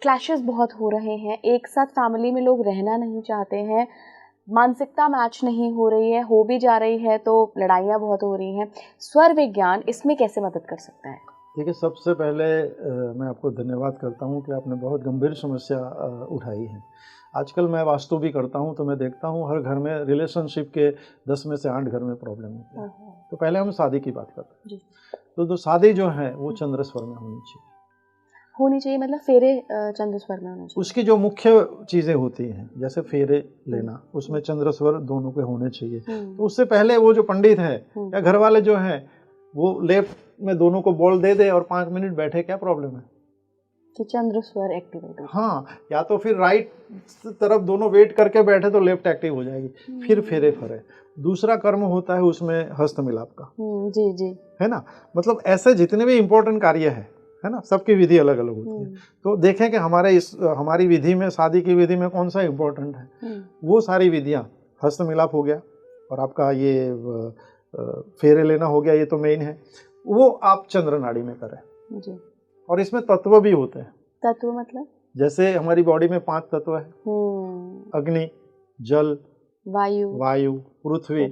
क्लैशेस बहुत हो रहे हैं, एक साथ फैमिली में लोग रहना नहीं चाहते हैं, मानसिकता मैच नहीं हो रही है, हो भी जा रही है तो लड़ाइयाँ बहुत हो रही हैं। स्वर विज्ञान इसमें कैसे मदद कर सकता है? देखिए, सबसे पहले मैं आपको धन्यवाद करता हूँ कि आपने बहुत गंभीर समस्या उठाई है। आजकल मैं वास्तु भी करता हूँ तो मैं देखता हूँ हर घर में रिलेशनशिप के 10 में से 8 घर में प्रॉब्लम होती है। तो पहले हम शादी की बात करते हैं। जी। तो जो शादी जो है वो चंद्र स्वर में होनी चाहिए। मतलब फेरे चंद्र स्वर में होने चाहिए। उसकी जो मुख्य चीजें होती हैं, जैसे फेरे लेना, उसमें चंद्र स्वर दोनों के होने चाहिए। तो उससे पहले वो जो पंडित है या घर वाले जो हैं वो लेफ्ट में दोनों को बॉल दे दे और 5 मिनट बैठे, क्या प्रॉब्लम है कि चंद्र स्वर एक्टिवेट हो। हाँ, या तो फिर राइट तरफ दोनों वेट करके बैठे तो लेफ्ट एक्टिव हो जाएगी, फिर फेरे फरे। दूसरा कर्म होता है उसमें हस्त मिलाप का। जी जी, है ना। मतलब ऐसे जितने भी इम्पोर्टेंट कार्य है ना, सबकी विधि अलग अलग होती है। तो देखें कि हमारी विधि में, शादी की विधि में कौन सा इम्पोर्टेंट है। वो सारी विधियां, हस्त मिलाप हो गया और आपका ये फेरे लेना हो गया, ये तो मेन है। वो आप चंद्र नाड़ी में करें जी। और इसमें तत्व भी होते हैं। तत्व मतलब जैसे हमारी बॉडी में 5 तत्व है, अग्नि, जल, वायु, पृथ्वी,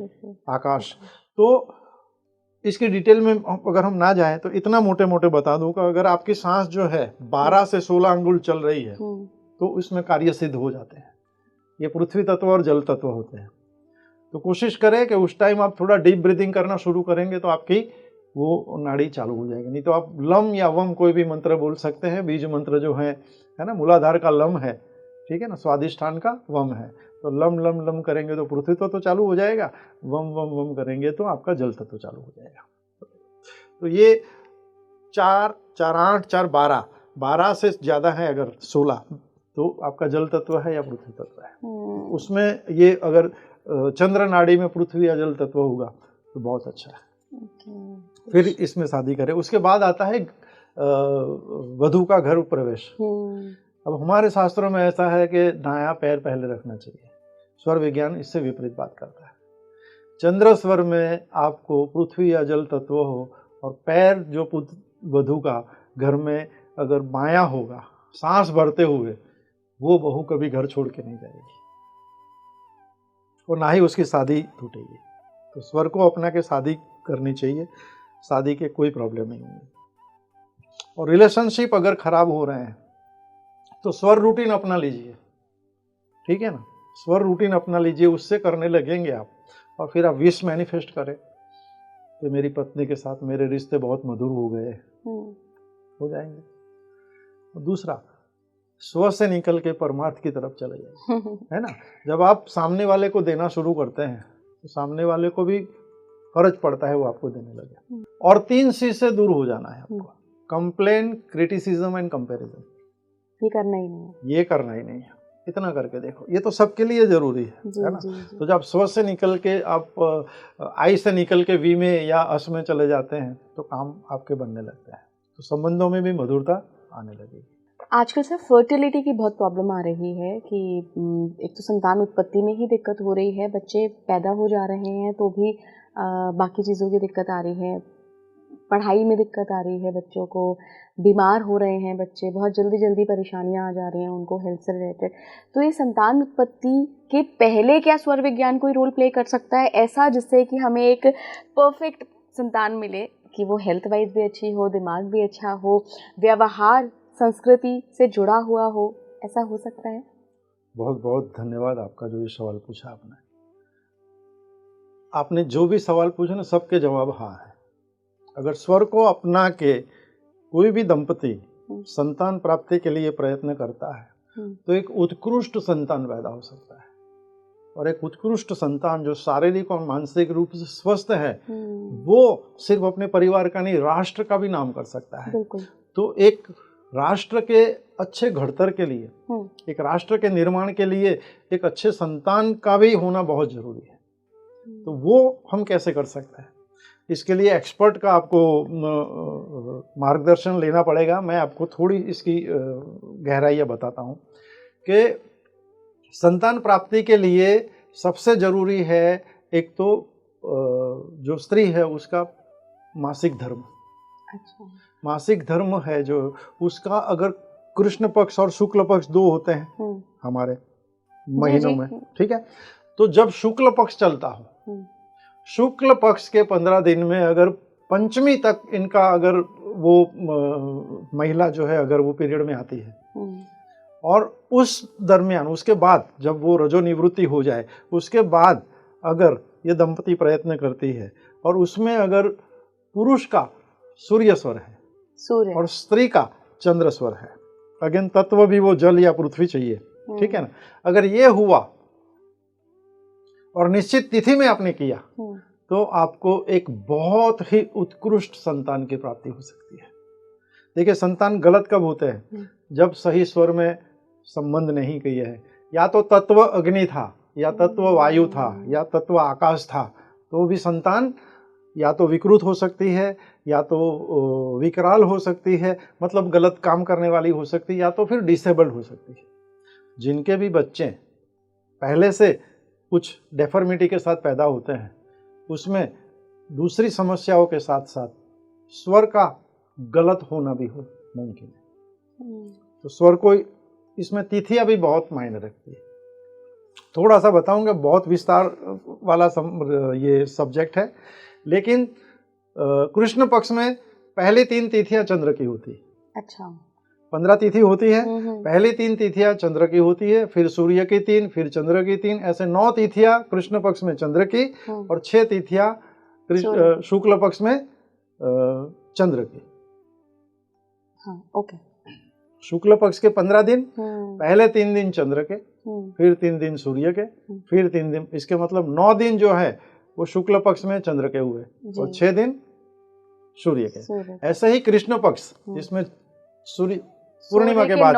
आकाश। तो इसकी डिटेल में अगर हम ना जाएं तो इतना मोटे मोटे बता दूं कि अगर आपकी सांस जो है 12 से 16 अंगुल चल रही है तो उसमें कार्य सिद्ध हो जाते हैं। ये पृथ्वी तत्व और जल तत्व होते हैं। तो कोशिश करें कि उस टाइम आप थोड़ा डीप ब्रीदिंग करना शुरू करेंगे तो आपकी वो नाड़ी चालू हो जाएगी। नहीं तो आप लम या वम कोई भी मंत्र बोल सकते हैं। बीज मंत्र जो है ना, मूलाधार का लम है, ठीक है ना, स्वादिष्ठान का वम है। तो लम लम लम करेंगे तो पृथ्वी तत्व चालू हो जाएगा, वम वम वम करेंगे तो आपका जल तत्व चालू हो जाएगा। तो ये 4 4 8 4 12 12 से ज़्यादा है अगर 16 तो आपका जल तत्व है या पृथ्वी तत्व है। उसमें ये अगर चंद्र नाड़ी में पृथ्वी या जल तत्व होगा तो बहुत अच्छा है। फिर इसमें शादी करें। उसके बाद आता है वधू का घर प्रवेश। अब हमारे शास्त्रों में ऐसा है कि दायां पैर पहले रखना चाहिए। स्वर विज्ञान इससे विपरीत बात करता है। चंद्र स्वर में आपको पृथ्वी या जल तत्व हो और पैर जो वधू का घर में अगर बायां होगा सांस भरते हुए, वो बहू कभी घर छोड़ के नहीं जाएगी और ना ही उसकी शादी टूटेगी। तो स्वर को अपना के शादी करनी चाहिए, शादी के कोई प्रॉब्लम नहीं है। और रिलेशनशिप अगर खराब हो रहे हैं तो स्वर रूटीन अपना लीजिए, ठीक है ना। स्वर रूटीन अपना लीजिए, उससे करने लगेंगे आप और फिर आप विश मैनिफेस्ट करें कि मेरी पत्नी के साथ मेरे रिश्ते बहुत मधुर हो गए, हो जाएंगे। दूसरा, स्व से निकल के परमार्थ की तरफ चले जाए, है ना। जब आप सामने वाले को देना शुरू करते हैं तो सामने वाले को भी फर्ज पड़ता है वो आपको देने लगे। और 3 चीज से दूर हो जाना है आपको, कंप्लेन, क्रिटिसिज्म एंड कंपैरिजन। ये करना ही नहीं है, ये करना ही नहीं है। इतना करके देखो, ये तो सबके लिए जरूरी है ना। तो जब स्व से निकल के आप आई से निकल के वी में या अस में चले जाते हैं तो काम आपके बनने लगते हैं, तो संबंधों में भी मधुरता आने लगेगी। आजकल सर फर्टिलिटी की बहुत प्रॉब्लम आ रही है कि एक तो संतान उत्पत्ति में ही दिक्कत हो रही है, बच्चे पैदा हो जा रहे हैं तो भी बाकी चीज़ों की दिक्कत आ रही है, पढ़ाई में दिक्कत आ रही है, बच्चों को बीमार हो रहे हैं, बच्चे बहुत जल्दी जल्दी परेशानियां आ जा रही हैं उनको हेल्थ से रिलेटेड। तो ये संतान उत्पत्ति के पहले क्या स्वर विज्ञान कोई रोल प्ले कर सकता है ऐसा, जिससे कि हमें एक परफेक्ट संतान मिले कि वो हेल्थ वाइज भी अच्छी हो, दिमाग भी अच्छा हो, व्यवहार संस्कृति से जुड़ा हुआ हो, ऐसा हो सकता है? बहुत बहुत धन्यवाद आपका जो ये सवाल पूछा आपने जो भी सवाल पूछा ना, सबके जवाब हाँ है। अगर स्वर को अपना के कोई भी दंपति संतान प्राप्ति के लिए प्रयत्न करता है तो एक उत्कृष्ट संतान पैदा हो सकता है। और एक उत्कृष्ट संतान जो शारीरिक और मानसिक रूप से स्वस्थ है वो सिर्फ अपने परिवार का नहीं, राष्ट्र का भी नाम कर सकता है। तो एक राष्ट्र के अच्छे घड़तर के लिए, एक राष्ट्र के निर्माण के लिए एक अच्छे संतान का भी होना बहुत जरूरी है। तो वो हम कैसे कर सकते हैं, इसके लिए एक्सपर्ट का आपको मार्गदर्शन लेना पड़ेगा। मैं आपको थोड़ी इसकी गहराइयाँ बताता हूँ कि संतान प्राप्ति के लिए सबसे जरूरी है एक तो जो स्त्री है उसका मासिक धर्म। अच्छा। मासिक धर्म है जो उसका, अगर कृष्ण पक्ष और शुक्ल पक्ष 2 होते हैं हमारे महीनों में, ठीक है। तो जब शुक्ल पक्ष चलता हो, शुक्ल पक्ष के 15 दिन में अगर पंचमी तक इनका अगर वो महिला जो है अगर वो पीरियड में आती है और उस दरमियान उसके बाद जब वो रजो निवृत्ति हो जाए उसके बाद अगर ये दंपति प्रयत्न करती है और उसमें अगर पुरुष का सूर्य स्वर है सूर्य और स्त्री का चंद्र स्वर है, अगेन तत्व भी वो जल या पृथ्वी चाहिए, ठीक है ना, अगर ये हुआ और निश्चित तिथि में आपने किया तो आपको एक बहुत ही उत्कृष्ट संतान की प्राप्ति हो सकती है। देखिए, संतान गलत कब होते हैं? जब सही स्वर में संबंध नहीं किए है, या तो तत्व अग्नि था, या तत्व वायु था, या तत्व आकाश था, तो भी संतान या तो विकृत हो सकती है, या तो विकराल हो सकती है, मतलब गलत काम करने वाली हो सकती है, या तो फिर डिसेबल्ड हो सकती है। जिनके भी बच्चे पहले से कुछ डेफर्मिटी के साथ पैदा होते हैं, उसमें दूसरी समस्याओं के साथ साथ स्वर का गलत होना भी हो मुमकिन है। तो स्वर को इसमें तिथियां भी बहुत मायने रखती है। थोड़ा सा बताऊंगा, बहुत विस्तार वाला ये सब्जेक्ट है, लेकिन कृष्ण पक्ष में पहली 3 तिथियां चंद्र की होती है। अच्छा, 15 तिथि होती है, पहली 3 तिथियां चंद्र की होती है, फिर सूर्य की 3, फिर चंद्र की 3, ऐसे 9 तिथियां कृष्ण पक्ष में चंद्र की और 6 तिथियां शुक्ल पक्ष में चंद्र की। हाँ, ओके। शुक्ल पक्ष के 15 दिन, पहले 3 दिन चंद्र के, फिर 3 दिन सूर्य के, फिर 3 दिन, इसके मतलब 9 दिन जो है वो शुक्ल पक्ष में चंद्र के हुए और 6 दिन सूर्य के। ऐसे ही कृष्ण पक्ष, जिसमें सूर्य पूर्णिमा के बाद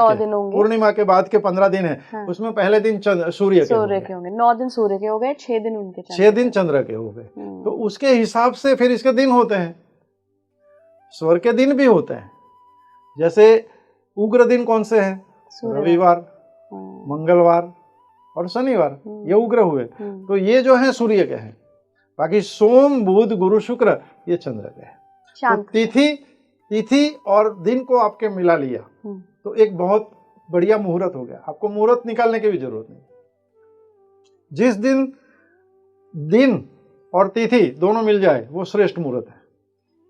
पूर्णिमा के बाद के 15 दिन है, हाँ। उसमें पहले दिन सूर्य के होंगे, 9 दिन सूर्य के हो गए, 6 दिन उनके, 6 दिन चंद्र के हो गए। तो उसके हिसाब से फिर इसके दिन होते हैं, स्वर के दिन भी होते हैं। जैसे उग्र दिन कौन से हैं? रविवार, मंगलवार और शनिवार, ये उग्र हुए। तो ये जो है सूर्य के हैं। बाकी सोम, बुध, गुरु, शुक्र ये चंद्र के हैं। तो तिथि और दिन को आपके मिला लिया तो एक बहुत बढ़िया मुहूर्त हो गया। आपको मुहूर्त निकालने की भी जरूरत नहीं। जिस दिन दिन और तिथि दोनों मिल जाए वो श्रेष्ठ मुहूर्त है।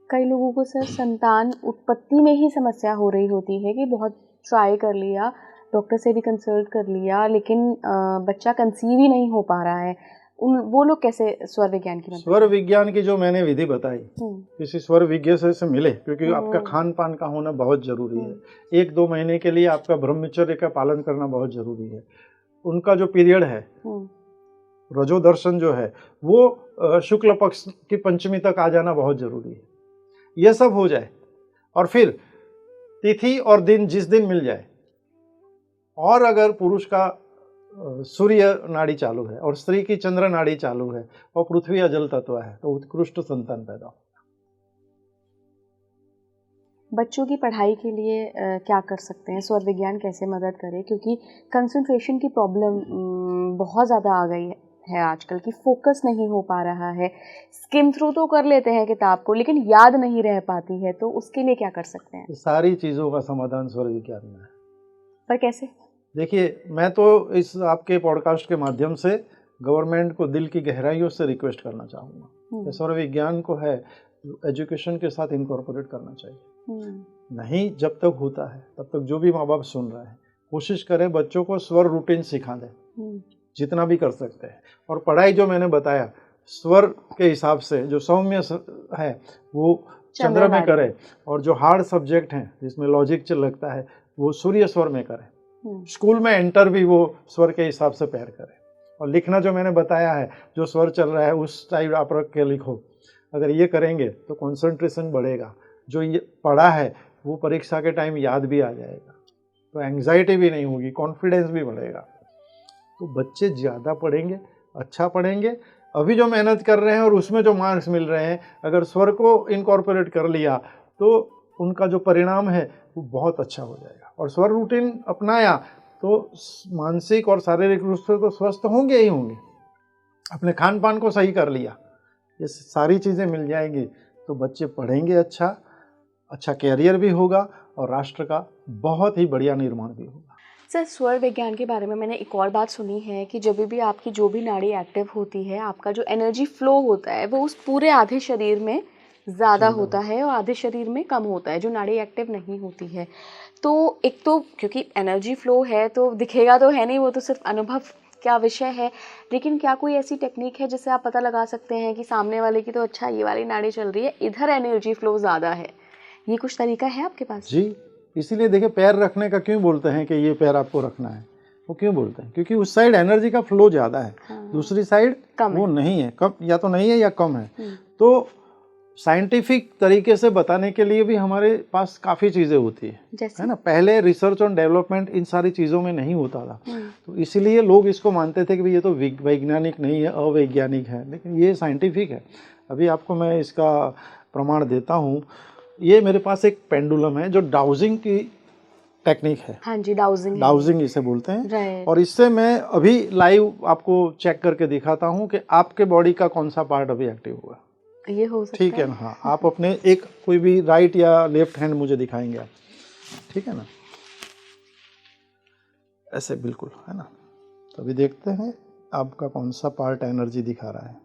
कई लोगों को सर संतान उत्पत्ति में ही समस्या हो रही होती है कि बहुत ट्राई कर लिया, डॉक्टर से भी कंसल्ट कर लिया, लेकिन बच्चा कंसीव ही नहीं हो पा रहा है। वो लोग कैसे स्वर विज्ञान की स्वर विज्ञान की जो मैंने विधि बताई, किसी स्वर विज्ञ से मिले, क्योंकि आपका खान पान का होना बहुत जरूरी है। 1-2 महीने के लिए आपका ब्रह्मचर्य का पालन करना बहुत जरूरी है। उनका जो पीरियड है, रजो दर्शन जो है, वो शुक्ल पक्ष की पंचमी तक आ जाना बहुत जरूरी है। ये सब हो जाए और फिर तिथि और दिन जिस दिन मिल जाए, और अगर पुरुष का सूर्य नाड़ी चालू है और स्त्री की चंद्र नाड़ी चालू है और पृथ्वी या जल तत्व है, तो उत्कृष्ट संतान पैदा होगा। बच्चों की पढ़ाई के लिए क्या कर सकते हैं? स्वर विज्ञान कैसे मदद करे? क्योंकि कंसंट्रेशन की प्रॉब्लम बहुत ज़्यादा आ गई है आजकल की, फोकस नहीं हो पा रहा है। स्किम थ्रू तो कर लेते हैं किताब को, लेकिन याद नहीं रह पाती है, तो उसके लिए क्या कर सकते हैं? सारी चीज़ों का समाधान स्वर विज्ञान में है। पर कैसे? देखिए, मैं तो इस आपके पॉडकास्ट के माध्यम से गवर्नमेंट को दिल की गहराइयों से रिक्वेस्ट करना चाहूँगा कि स्वर विज्ञान को है एजुकेशन के साथ इनकॉर्पोरेट करना चाहिए। नहीं जब तक होता है तब तक जो भी माँ बाप सुन रहे हैं, कोशिश करें बच्चों को स्वर रूटीन सिखा दें जितना भी कर सकते हैं। और पढ़ाई जो मैंने बताया स्वर के हिसाब से जो सौम्य है वो चंद्र में करें, और जो हार्ड सब्जेक्ट हैं जिसमें लॉजिक चल लगता है वो सूर्य स्वर में करें। स्कूल में एंटर भी वो स्वर के हिसाब से पैर करें। और लिखना जो मैंने बताया है, जो स्वर चल रहा है उस टाइप आप रख के लिखो। अगर ये करेंगे तो कंसंट्रेशन बढ़ेगा, जो ये पढ़ा है वो परीक्षा के टाइम याद भी आ जाएगा, तो एंग्जाइटी भी नहीं होगी, कॉन्फिडेंस भी बढ़ेगा। तो बच्चे ज़्यादा पढ़ेंगे, अच्छा पढ़ेंगे। अभी जो मेहनत कर रहे हैं और उसमें जो मार्क्स मिल रहे हैं, अगर स्वर को इनकॉर्पोरेट कर लिया तो उनका जो परिणाम है वो बहुत अच्छा हो जाएगा। और स्वर रूटीन अपनाया तो मानसिक और शारीरिक रूप से तो स्वस्थ होंगे ही होंगे। अपने खान पान को सही कर लिया, ये सारी चीज़ें मिल जाएंगी तो बच्चे पढ़ेंगे, अच्छा कैरियर भी होगा और राष्ट्र का बहुत ही बढ़िया निर्माण भी होगा। सर, स्वर विज्ञान के बारे में मैंने एक और बात सुनी है कि जब भी आपकी जो भी नाड़ी एक्टिव होती है, आपका जो एनर्जी फ्लो होता है वो उस पूरे आधे शरीर में ज़्यादा होता है और आधे शरीर में कम होता है, जो नाड़ी एक्टिव नहीं होती है। तो एक तो क्योंकि एनर्जी फ्लो है तो दिखेगा तो है नहीं, वो तो सिर्फ अनुभव क्या विषय है, लेकिन क्या कोई ऐसी टेक्निक है जिससे आप पता लगा सकते हैं कि सामने वाले की तो अच्छा ये वाली नाड़ी चल रही है, इधर एनर्जी फ्लो ज़्यादा है, ये कुछ तरीका है आपके पास? जी, इसीलिए देखिए पैर रखने का क्यों बोलते हैं कि ये पैर आपको रखना है, वो क्यों बोलते हैं? क्योंकि उस साइड एनर्जी का फ्लो ज़्यादा है, दूसरी साइड कम वो है। नहीं है, कम या तो नहीं है या कम है। तो साइंटिफिक तरीके से बताने के लिए भी हमारे पास काफ़ी चीज़ें होती है जैसे ना। पहले रिसर्च और डेवलपमेंट इन सारी चीज़ों में नहीं होता था, तो इसीलिए लोग इसको मानते थे कि भाई ये तो वैज्ञानिक नहीं है, अवैज्ञानिक है, लेकिन ये साइंटिफिक है। अभी आपको मैं इसका प्रमाण देता हूँ। ये मेरे पास एक पेंडुलम है जो डाउजिंग की टेक्निक है। हाँ जी, डाउजिंग डाउजिंग इसे बोलते हैं। राइट। और इससे मैं अभी लाइव आपको चेक करके दिखाता हूँ कि आपके बॉडी का कौन सा पार्ट अभी एक्टिव हुआ। ये हो सकता ठीक है ना? हाँ, आप अपने एक कोई भी राइट या लेफ्ट हैंड मुझे दिखाएंगे आप, ठीक है ना? ऐसे बिल्कुल, है ना? तो अभी देखते हैं आपका कौन सा पार्ट एनर्जी दिखा रहा है।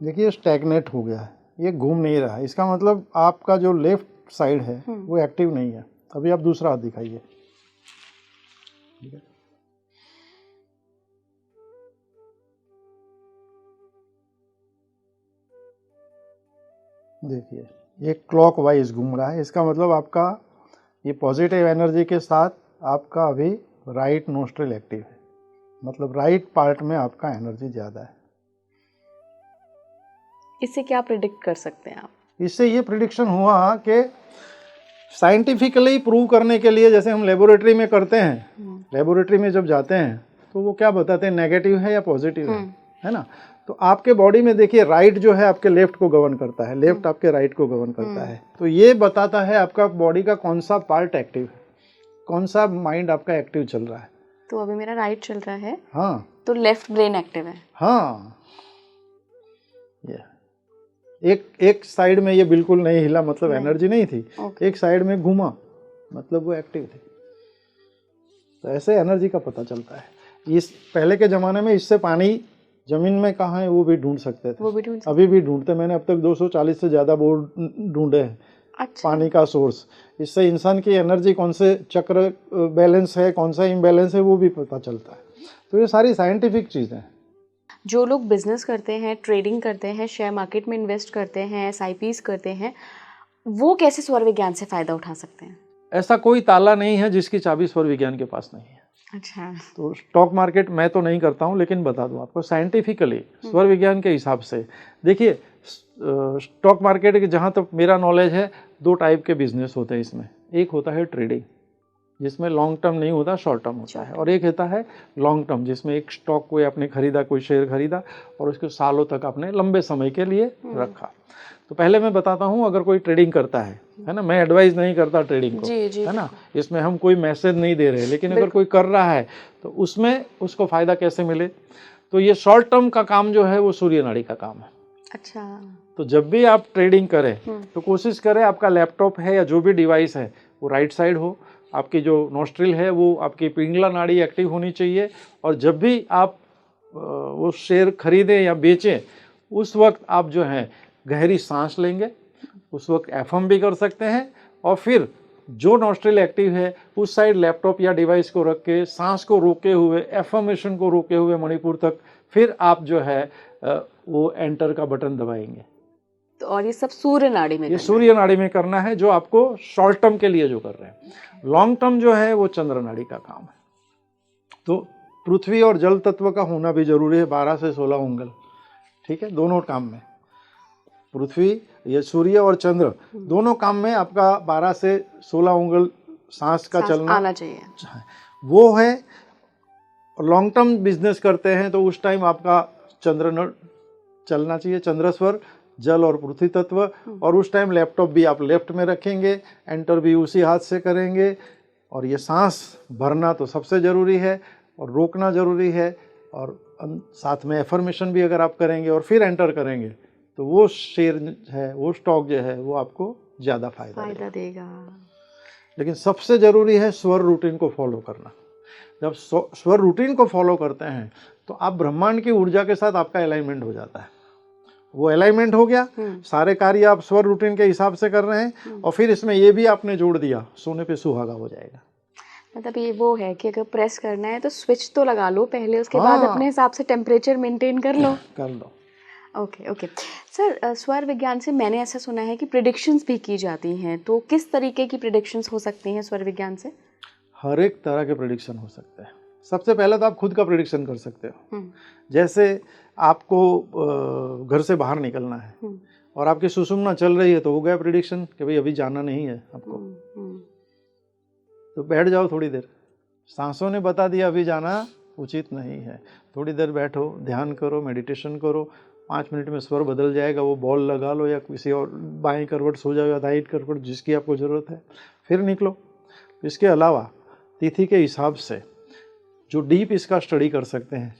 देखिए स्टैग्नेट हो गया है, ये घूम नहीं रहा है, इसका मतलब आपका जो लेफ्ट साइड है वो एक्टिव नहीं है। अभी आप दूसरा हाथ दिखाइए। ठीक है, देखिए ये क्लॉक वाइज घूम रहा है, इसका मतलब आपका ये पॉजिटिव एनर्जी के साथ आपका अभी राइट नोस्ट्रिल एक्टिव है, मतलब राइट पार्ट में आपका एनर्जी ज़्यादा है। इससे क्या प्रिडिक्ट कर सकते हैं आप? इससे ये प्रिडिक्शन हुआ कि साइंटिफिकली प्रूव करने के लिए, जैसे हम लेबोरेटरी में करते हैं, लेबोरेटरी में जब जाते हैं तो वो क्या बताते हैं, नेगेटिव है या पॉजिटिव है ना? तो आपके बॉडी में देखिए राइट जो है आपके लेफ्ट को गवर्न करता है, लेफ्ट आपके राइट को गवर्न करता है। तो ये बताता है आपका बॉडी का कौन सा पार्ट एक्टिव है, कौन सा माइंड आपका एक्टिव चल रहा है। तो अभी मेरा राइट चल रहा है, हाँ, तो लेफ्ट ब्रेन एक्टिव है। हाँ, ये एक साइड में ये बिल्कुल नहीं हिला, मतलब एनर्जी नहीं थी। एक साइड में घूमा, मतलब वो एक्टिव थी। तो ऐसे एनर्जी का पता चलता है। इस पहले के ज़माने में इससे पानी जमीन में कहाँ है वो भी ढूंढ सकते थे, वो भी ढूंढ अभी भी ढूंढते। मैंने अब तक 240 से ज़्यादा बोर्ड ढूंढे हैं। अच्छा। पानी का सोर्स, इससे इंसान की एनर्जी कौन से चक्र बैलेंस है, कौन सा इम्बैलेंस है, वो भी पता चलता है। तो ये सारी साइंटिफिक चीज़ें हैं। जो लोग बिजनेस करते हैं, ट्रेडिंग करते हैं, शेयर मार्केट में इन्वेस्ट करते हैं, SIPs करते हैं, वो कैसे स्वर विज्ञान से फ़ायदा उठा सकते हैं? ऐसा कोई ताला नहीं है जिसकी चाबी स्वर विज्ञान के पास नहीं है। अच्छा। तो स्टॉक मार्केट मैं तो नहीं करता हूँ, लेकिन बता दूँ आपको साइंटिफिकली स्वर विज्ञान के हिसाब से। देखिए स्टॉक मार्केट के जहाँ तक मेरा नॉलेज है, दो टाइप के बिजनेस होते हैं इसमें। एक होता है ट्रेडिंग, जिसमें लॉन्ग टर्म नहीं होता, शॉर्ट टर्म होता है। और एक होता है लॉन्ग टर्म, जिसमें एक स्टॉक कोई आपने खरीदा, कोई शेयर खरीदा और उसको सालों तक आपने लंबे समय के लिए रखा। तो पहले मैं बताता हूँ, अगर कोई ट्रेडिंग करता है ना, मैं एडवाइस नहीं करता ट्रेडिंग को, जी, है ना, इसमें हम कोई मैसेज नहीं दे रहे, लेकिन अगर कोई कर रहा है तो उसमें उसको फ़ायदा कैसे मिले। तो ये शॉर्ट टर्म का काम जो है वो सूर्य नाड़ी का काम है। अच्छा। तो जब भी आप ट्रेडिंग करें तो कोशिश करें आपका लैपटॉप है या जो भी डिवाइस है वो राइट साइड हो, आपकी जो नोस्ट्रिल है वो आपकी पिंगला नाड़ी एक्टिव होनी चाहिए। और जब भी आप वो शेयर खरीदें या बेचें, उस वक्त आप जो है गहरी सांस लेंगे, उस वक्त एफएम भी कर सकते हैं। और फिर जो नोस्ट्रिल एक्टिव है उस साइड लैपटॉप या डिवाइस को रख के सांस को रोके हुए, एफर्मेशन को रोके हुए मणिपुर तक, फिर आप जो है वो एंटर का बटन दबाएंगे। तो और ये सब सूर्य नाड़ी में, ये सूर्य नाड़ी में करना है, जो आपको शॉर्ट टर्म के लिए जो कर रहे हैं। लॉन्ग टर्म जो है वो चंद्र नाड़ी का काम है। तो पृथ्वी और जल तत्व का होना भी जरूरी है, 12 से 16 उंगल, ठीक है, दोनों काम में। पृथ्वी, ये सूर्य और चंद्र दोनों काम में आपका 12 से 16 उंगल सांस का चलना आना चाहिए, वो है। लॉन्ग टर्म बिजनेस करते हैं तो उस टाइम आपका चंद्र चलना चाहिए, चंद्रस्वर, जल और पृथ्वी तत्व। और उस टाइम लैपटॉप भी आप लेफ्ट में रखेंगे, एंटर भी उसी हाथ से करेंगे। और ये सांस भरना तो सबसे ज़रूरी है और रोकना ज़रूरी है। और साथ में एफर्मेशन भी अगर आप करेंगे और फिर एंटर करेंगे तो वो शेयर है, वो स्टॉक जो है वो आपको ज़्यादा फायदा देगा। लेकिन सबसे ज़रूरी है स्वर रूटीन को फॉलो करना। जब स्वर रूटीन को फॉलो करते हैं तो आप ब्रह्मांड की ऊर्जा के साथ आपका अलाइनमेंट हो जाता है। वो अलाइनमेंट हो गया, सारे कार्य आप स्वर रूटीन के हिसाब से कर रहे हैं, और फिर इसमें ये भी आपने जोड़ दिया, सोने पे सुहागा हो जाएगा। मतलब ये वो है कि अगर प्रेस करना है तो स्विच तो लगा लो पहले, उसके बाद अपने हिसाब से टेम्परेचर मेंटेन कर लो। ओके ओके सर, स्वर विज्ञान से मैंने ऐसा सुना है कि प्रिडिक्शंस भी की जाती हैं, तो किस तरीके की प्रिडिक्शंस हो सकती हैं स्वर विज्ञान से? हर एक तरह के प्रिडिक्शन हो सकते हैं। सबसे पहले तो आप खुद का प्रिडिक्शन कर सकते हो। जैसे आपको घर से बाहर निकलना है और आपकी सुषुम्ना चल रही है, तो हो गया प्रिडिक्शन कि भाई अभी जाना नहीं है आपको, तो बैठ जाओ थोड़ी देर। सांसों ने बता दिया अभी जाना उचित नहीं है, थोड़ी देर बैठो, ध्यान करो, मेडिटेशन करो, 5 मिनट में स्वर बदल जाएगा। वो बॉल लगा लो या किसी और बाएं करवट सो जाओ या दाईं करवट, जिसकी आपको ज़रूरत है, फिर निकलो। इसके अलावा तिथि के हिसाब से जो डीप इसका स्टडी कर सकते हैं,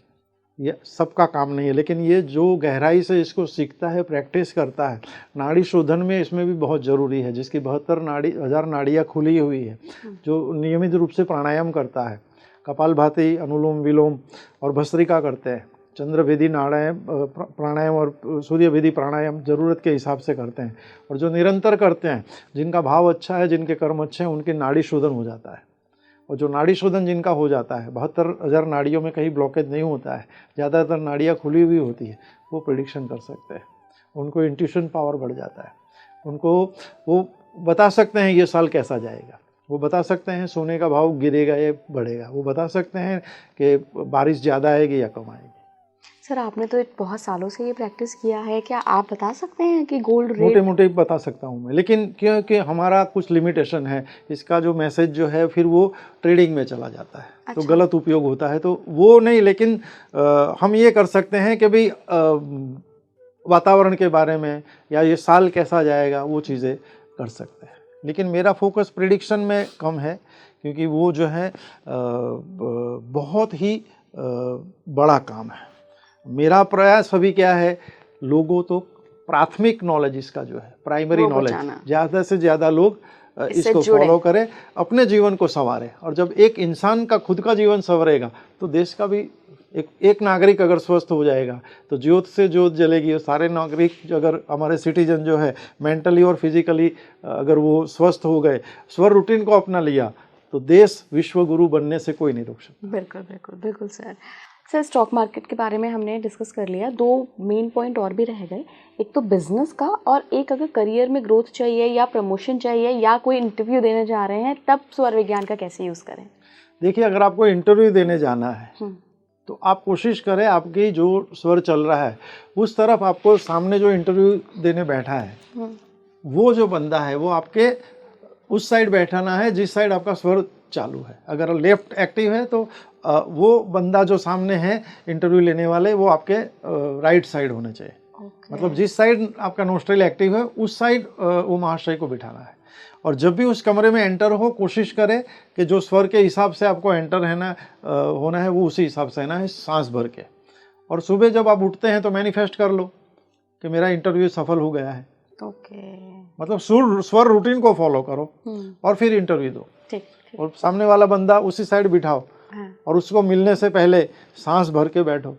ये सबका काम नहीं है, लेकिन ये जो गहराई से इसको सीखता है, प्रैक्टिस करता है, नाड़ी शोधन में इसमें भी बहुत ज़रूरी है। जिसकी 72,000 नाड़ियाँ खुली हुई है, जो नियमित रूप से प्राणायाम करता है, कपालभाति, अनुलोम विलोम और भस्त्रिका करते हैं, चंद्रभेदी प्राणायाम और सूर्यभेदी प्राणायाम ज़रूरत के हिसाब से करते हैं, और जो निरंतर करते हैं, जिनका भाव अच्छा है, जिनके कर्म अच्छे हैं, उनकी नाड़ी शोधन हो जाता है। और जो नाड़ी शोधन जिनका हो जाता है, 72,000 नाड़ियों में कहीं ब्लॉकेज नहीं होता है, ज़्यादातर नाड़ियाँ खुली हुई होती है, वो प्रेडिक्शन कर सकते हैं। उनको इंट्यूशन पावर बढ़ जाता है, उनको वो बता सकते हैं ये साल कैसा जाएगा, वो बता सकते हैं सोने का भाव गिरेगा या बढ़ेगा, वो बता सकते हैं कि बारिश ज़्यादा आएगी या कम आएगी। सर आपने तो बहुत सालों से ये प्रैक्टिस किया है, क्या आप बता सकते हैं कि गोल्ड रेट? मोटे मोटे बता सकता हूँ मैं, लेकिन क्योंकि हमारा कुछ लिमिटेशन है, इसका जो मैसेज जो है फिर वो ट्रेडिंग में चला जाता है। अच्छा। तो गलत उपयोग होता है, तो वो नहीं, लेकिन हम ये कर सकते हैं कि भाई वातावरण के बारे में या ये साल कैसा जाएगा वो चीज़ें कर सकते हैं। लेकिन मेरा फोकस प्रिडिक्शन में कम है, क्योंकि वो जो है बहुत ही बड़ा काम है। मेरा प्रयास अभी क्या है, लोगों तो प्राथमिक नॉलेज इसका जो है, प्राइमरी नॉलेज, ज़्यादा से ज़्यादा लोग इसको फॉलो करें, अपने जीवन को संवारें। और जब एक इंसान का खुद का जीवन संवरेगा तो देश का भी एक नागरिक अगर स्वस्थ हो जाएगा तो ज्योत से ज्योत जलेगी। और सारे नागरिक अगर हमारे सिटीजन जो है मेंटली और फिजिकली अगर वो स्वस्थ हो गए, स्वर रूटीन को अपना लिया, तो देश विश्व गुरु बनने से कोई नहीं रोक सकता। बिल्कुल बिल्कुल बिल्कुल सर। सर स्टॉक मार्केट के बारे में हमने डिस्कस कर लिया, 2 मेन पॉइंट और भी रह गए, एक तो बिजनेस का और एक अगर करियर में ग्रोथ चाहिए या प्रमोशन चाहिए या कोई इंटरव्यू देने जा रहे हैं, तब स्वर विज्ञान का कैसे यूज़ करें? देखिए, अगर आपको इंटरव्यू देने जाना है तो आप कोशिश करें आपकी जो स्वर चल रहा है उस तरफ आपको सामने जो इंटरव्यू देने बैठा है वो जो बंदा है वो आपके उस साइड बैठाना है जिस साइड आपका स्वर चालू है। अगर लेफ्ट एक्टिव है तो वो बंदा जो सामने है इंटरव्यू लेने वाले वो आपके राइट साइड होने चाहिए। मतलब जिस साइड आपका नोस्ट्रिल एक्टिव है उस साइड वो महाशय को बिठाना है। और जब भी उस कमरे में एंटर हो, कोशिश करें कि जो स्वर के हिसाब से आपको एंटर होना है वो उसी हिसाब से है ना, सांस भर के। और सुबह जब आप उठते हैं तो मैनिफेस्ट कर लो कि मेरा इंटरव्यू सफल हो गया है। मतलब स्वर रूटीन को फॉलो करो और फिर इंटरव्यू दो। और सामने वाला बंदा उसी साइड बिठाओ और उसको मिलने से पहले सांस भर के बैठो।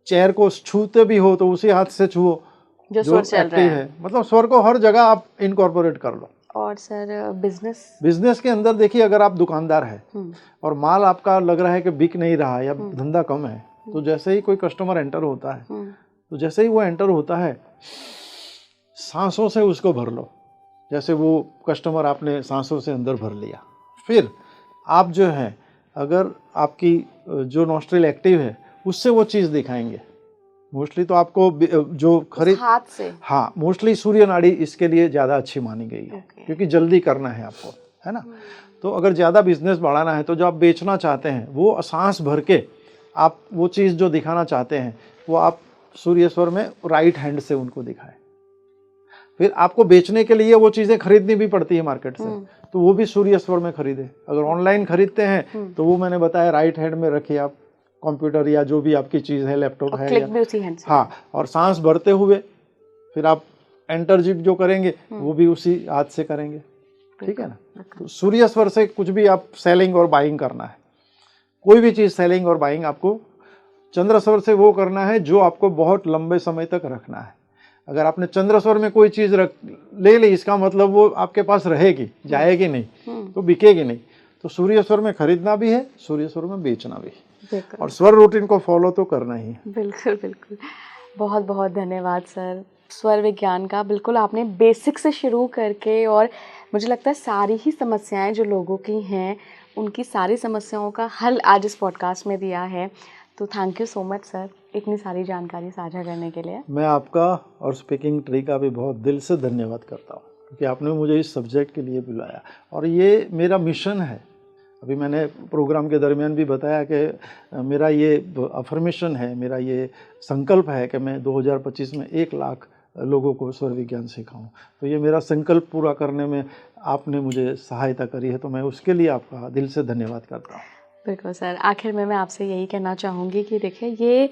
चेयर को छूते भी हो तो उसी हाथ से छुओ जो स्वर चल रहा है। मतलब स्वर को हर जगह आप इनकॉर्पोरेट कर लो। और सर बिजनेस के अंदर देखिए, अगर आप दुकानदार है और माल आपका लग रहा है कि बिक नहीं रहा या धंधा कम है, तो जैसे ही कोई कस्टमर एंटर होता है तो जैसे ही वो एंटर होता है सांसों से उसको भर लो। जैसे वो कस्टमर आपने सांसों से अंदर भर लिया, फिर आप जो है अगर आपकी जो नॉस्ट्रिल एक्टिव है उससे वो चीज़ दिखाएंगे। मोस्टली तो आपको जो खरीद हाथ से, हाँ, मोस्टली सूर्य नाड़ी इसके लिए ज़्यादा अच्छी मानी गई है क्योंकि जल्दी करना है आपको, है ना। तो अगर ज़्यादा बिजनेस बढ़ाना है तो जो आप बेचना चाहते हैं वो सांस भर के आप वो चीज़ जो दिखाना चाहते हैं वो आप सूर्य स्वर में राइट हैंड से उनको दिखाएं। फिर आपको बेचने के लिए वो चीज़ें खरीदनी भी पड़ती है मार्केट से, तो वो भी सूर्य स्वर में खरीदे। अगर ऑनलाइन खरीदते हैं तो वो मैंने बताया राइट हैंड में रखिए आप, कंप्यूटर या जो भी आपकी चीज़ है, लैपटॉप है क्लिक भी उसी हैंड से। हाँ, और सांस भरते हुए फिर आप एंटर जिप जो करेंगे वो भी उसी हाथ से करेंगे, ठीक है ना। तो सूर्य स्वर से कुछ भी आप सेलिंग और बाइंग करना है, कोई भी चीज़ सेलिंग और बाइंग आपको चंद्र स्वर से वो करना है जो आपको बहुत लंबे समय तक रखना है। अगर आपने चंद्र स्वर में कोई चीज़ ले ली, इसका मतलब वो आपके पास रहेगी, जाएगी नहीं, तो बिकेगी नहीं। तो सूर्य स्वर में खरीदना भी है, सूर्य स्वर में बेचना भी है, और स्वर रूटीन को फॉलो तो करना ही है। बिल्कुल बिल्कुल। बहुत बहुत धन्यवाद सर। स्वर विज्ञान का बिल्कुल आपने बेसिक से शुरू करके, और मुझे लगता है सारी ही समस्याएं जो लोगों की हैं उनकी सारी समस्याओं का हल आज इस पॉडकास्ट में दिया है। तो thank you so much sir, इतनी सारी जानकारी साझा करने के लिए। मैं आपका और स्पीकिंग ट्री का भी बहुत दिल से धन्यवाद करता हूँ, क्योंकि आपने मुझे इस सब्जेक्ट के लिए बुलाया, और ये मेरा मिशन है। अभी मैंने प्रोग्राम के दरमियान भी बताया कि मेरा ये अफर्मेशन है, मेरा ये संकल्प है कि मैं 2025 में 1 लाख लोगों को स्वर विज्ञान सिखाऊं। तो ये मेरा संकल्प पूरा करने में आपने मुझे सहायता करी है, तो मैं उसके लिए आपका दिल से धन्यवाद करता हूँ। बिल्कुल सर, आखिर में मैं आपसे यही कहना चाहूँगी कि देखिए, ये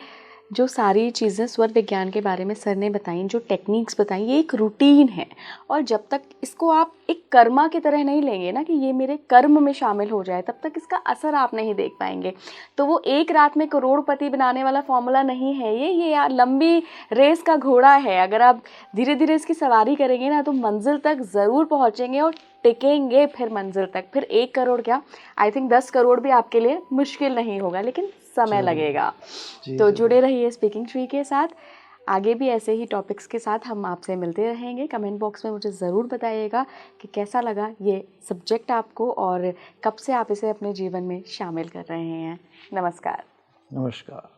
जो सारी चीज़ें स्वर विज्ञान के बारे में सर ने बताई, जो टेक्निक्स बताई, ये एक रूटीन है, और जब तक इसको आप एक कर्मा की तरह नहीं लेंगे ना कि ये मेरे कर्म में शामिल हो जाए, तब तक इसका असर आप नहीं देख पाएंगे। तो वो एक रात में करोड़पति बनाने वाला फॉर्मूला नहीं है ये यार लंबी रेस का घोड़ा है। अगर आप धीरे धीरे इसकी सवारी करेंगे ना, तो मंजिल तक ज़रूर पहुँचेंगे, और टिकेंगे फिर मंजिल तक। फिर 1 करोड़ क्या, आई थिंक 10 करोड़ भी आपके लिए मुश्किल नहीं होगा, लेकिन समय लगेगा। तो जुड़े रहिए स्पीकिंग ट्री के साथ। आगे भी ऐसे ही टॉपिक्स के साथ हम आपसे मिलते रहेंगे। कमेंट बॉक्स में मुझे ज़रूर बताइएगा कि कैसा लगा ये सब्जेक्ट आपको, और कब से आप इसे अपने जीवन में शामिल कर रहे हैं। नमस्कार। नमस्कार।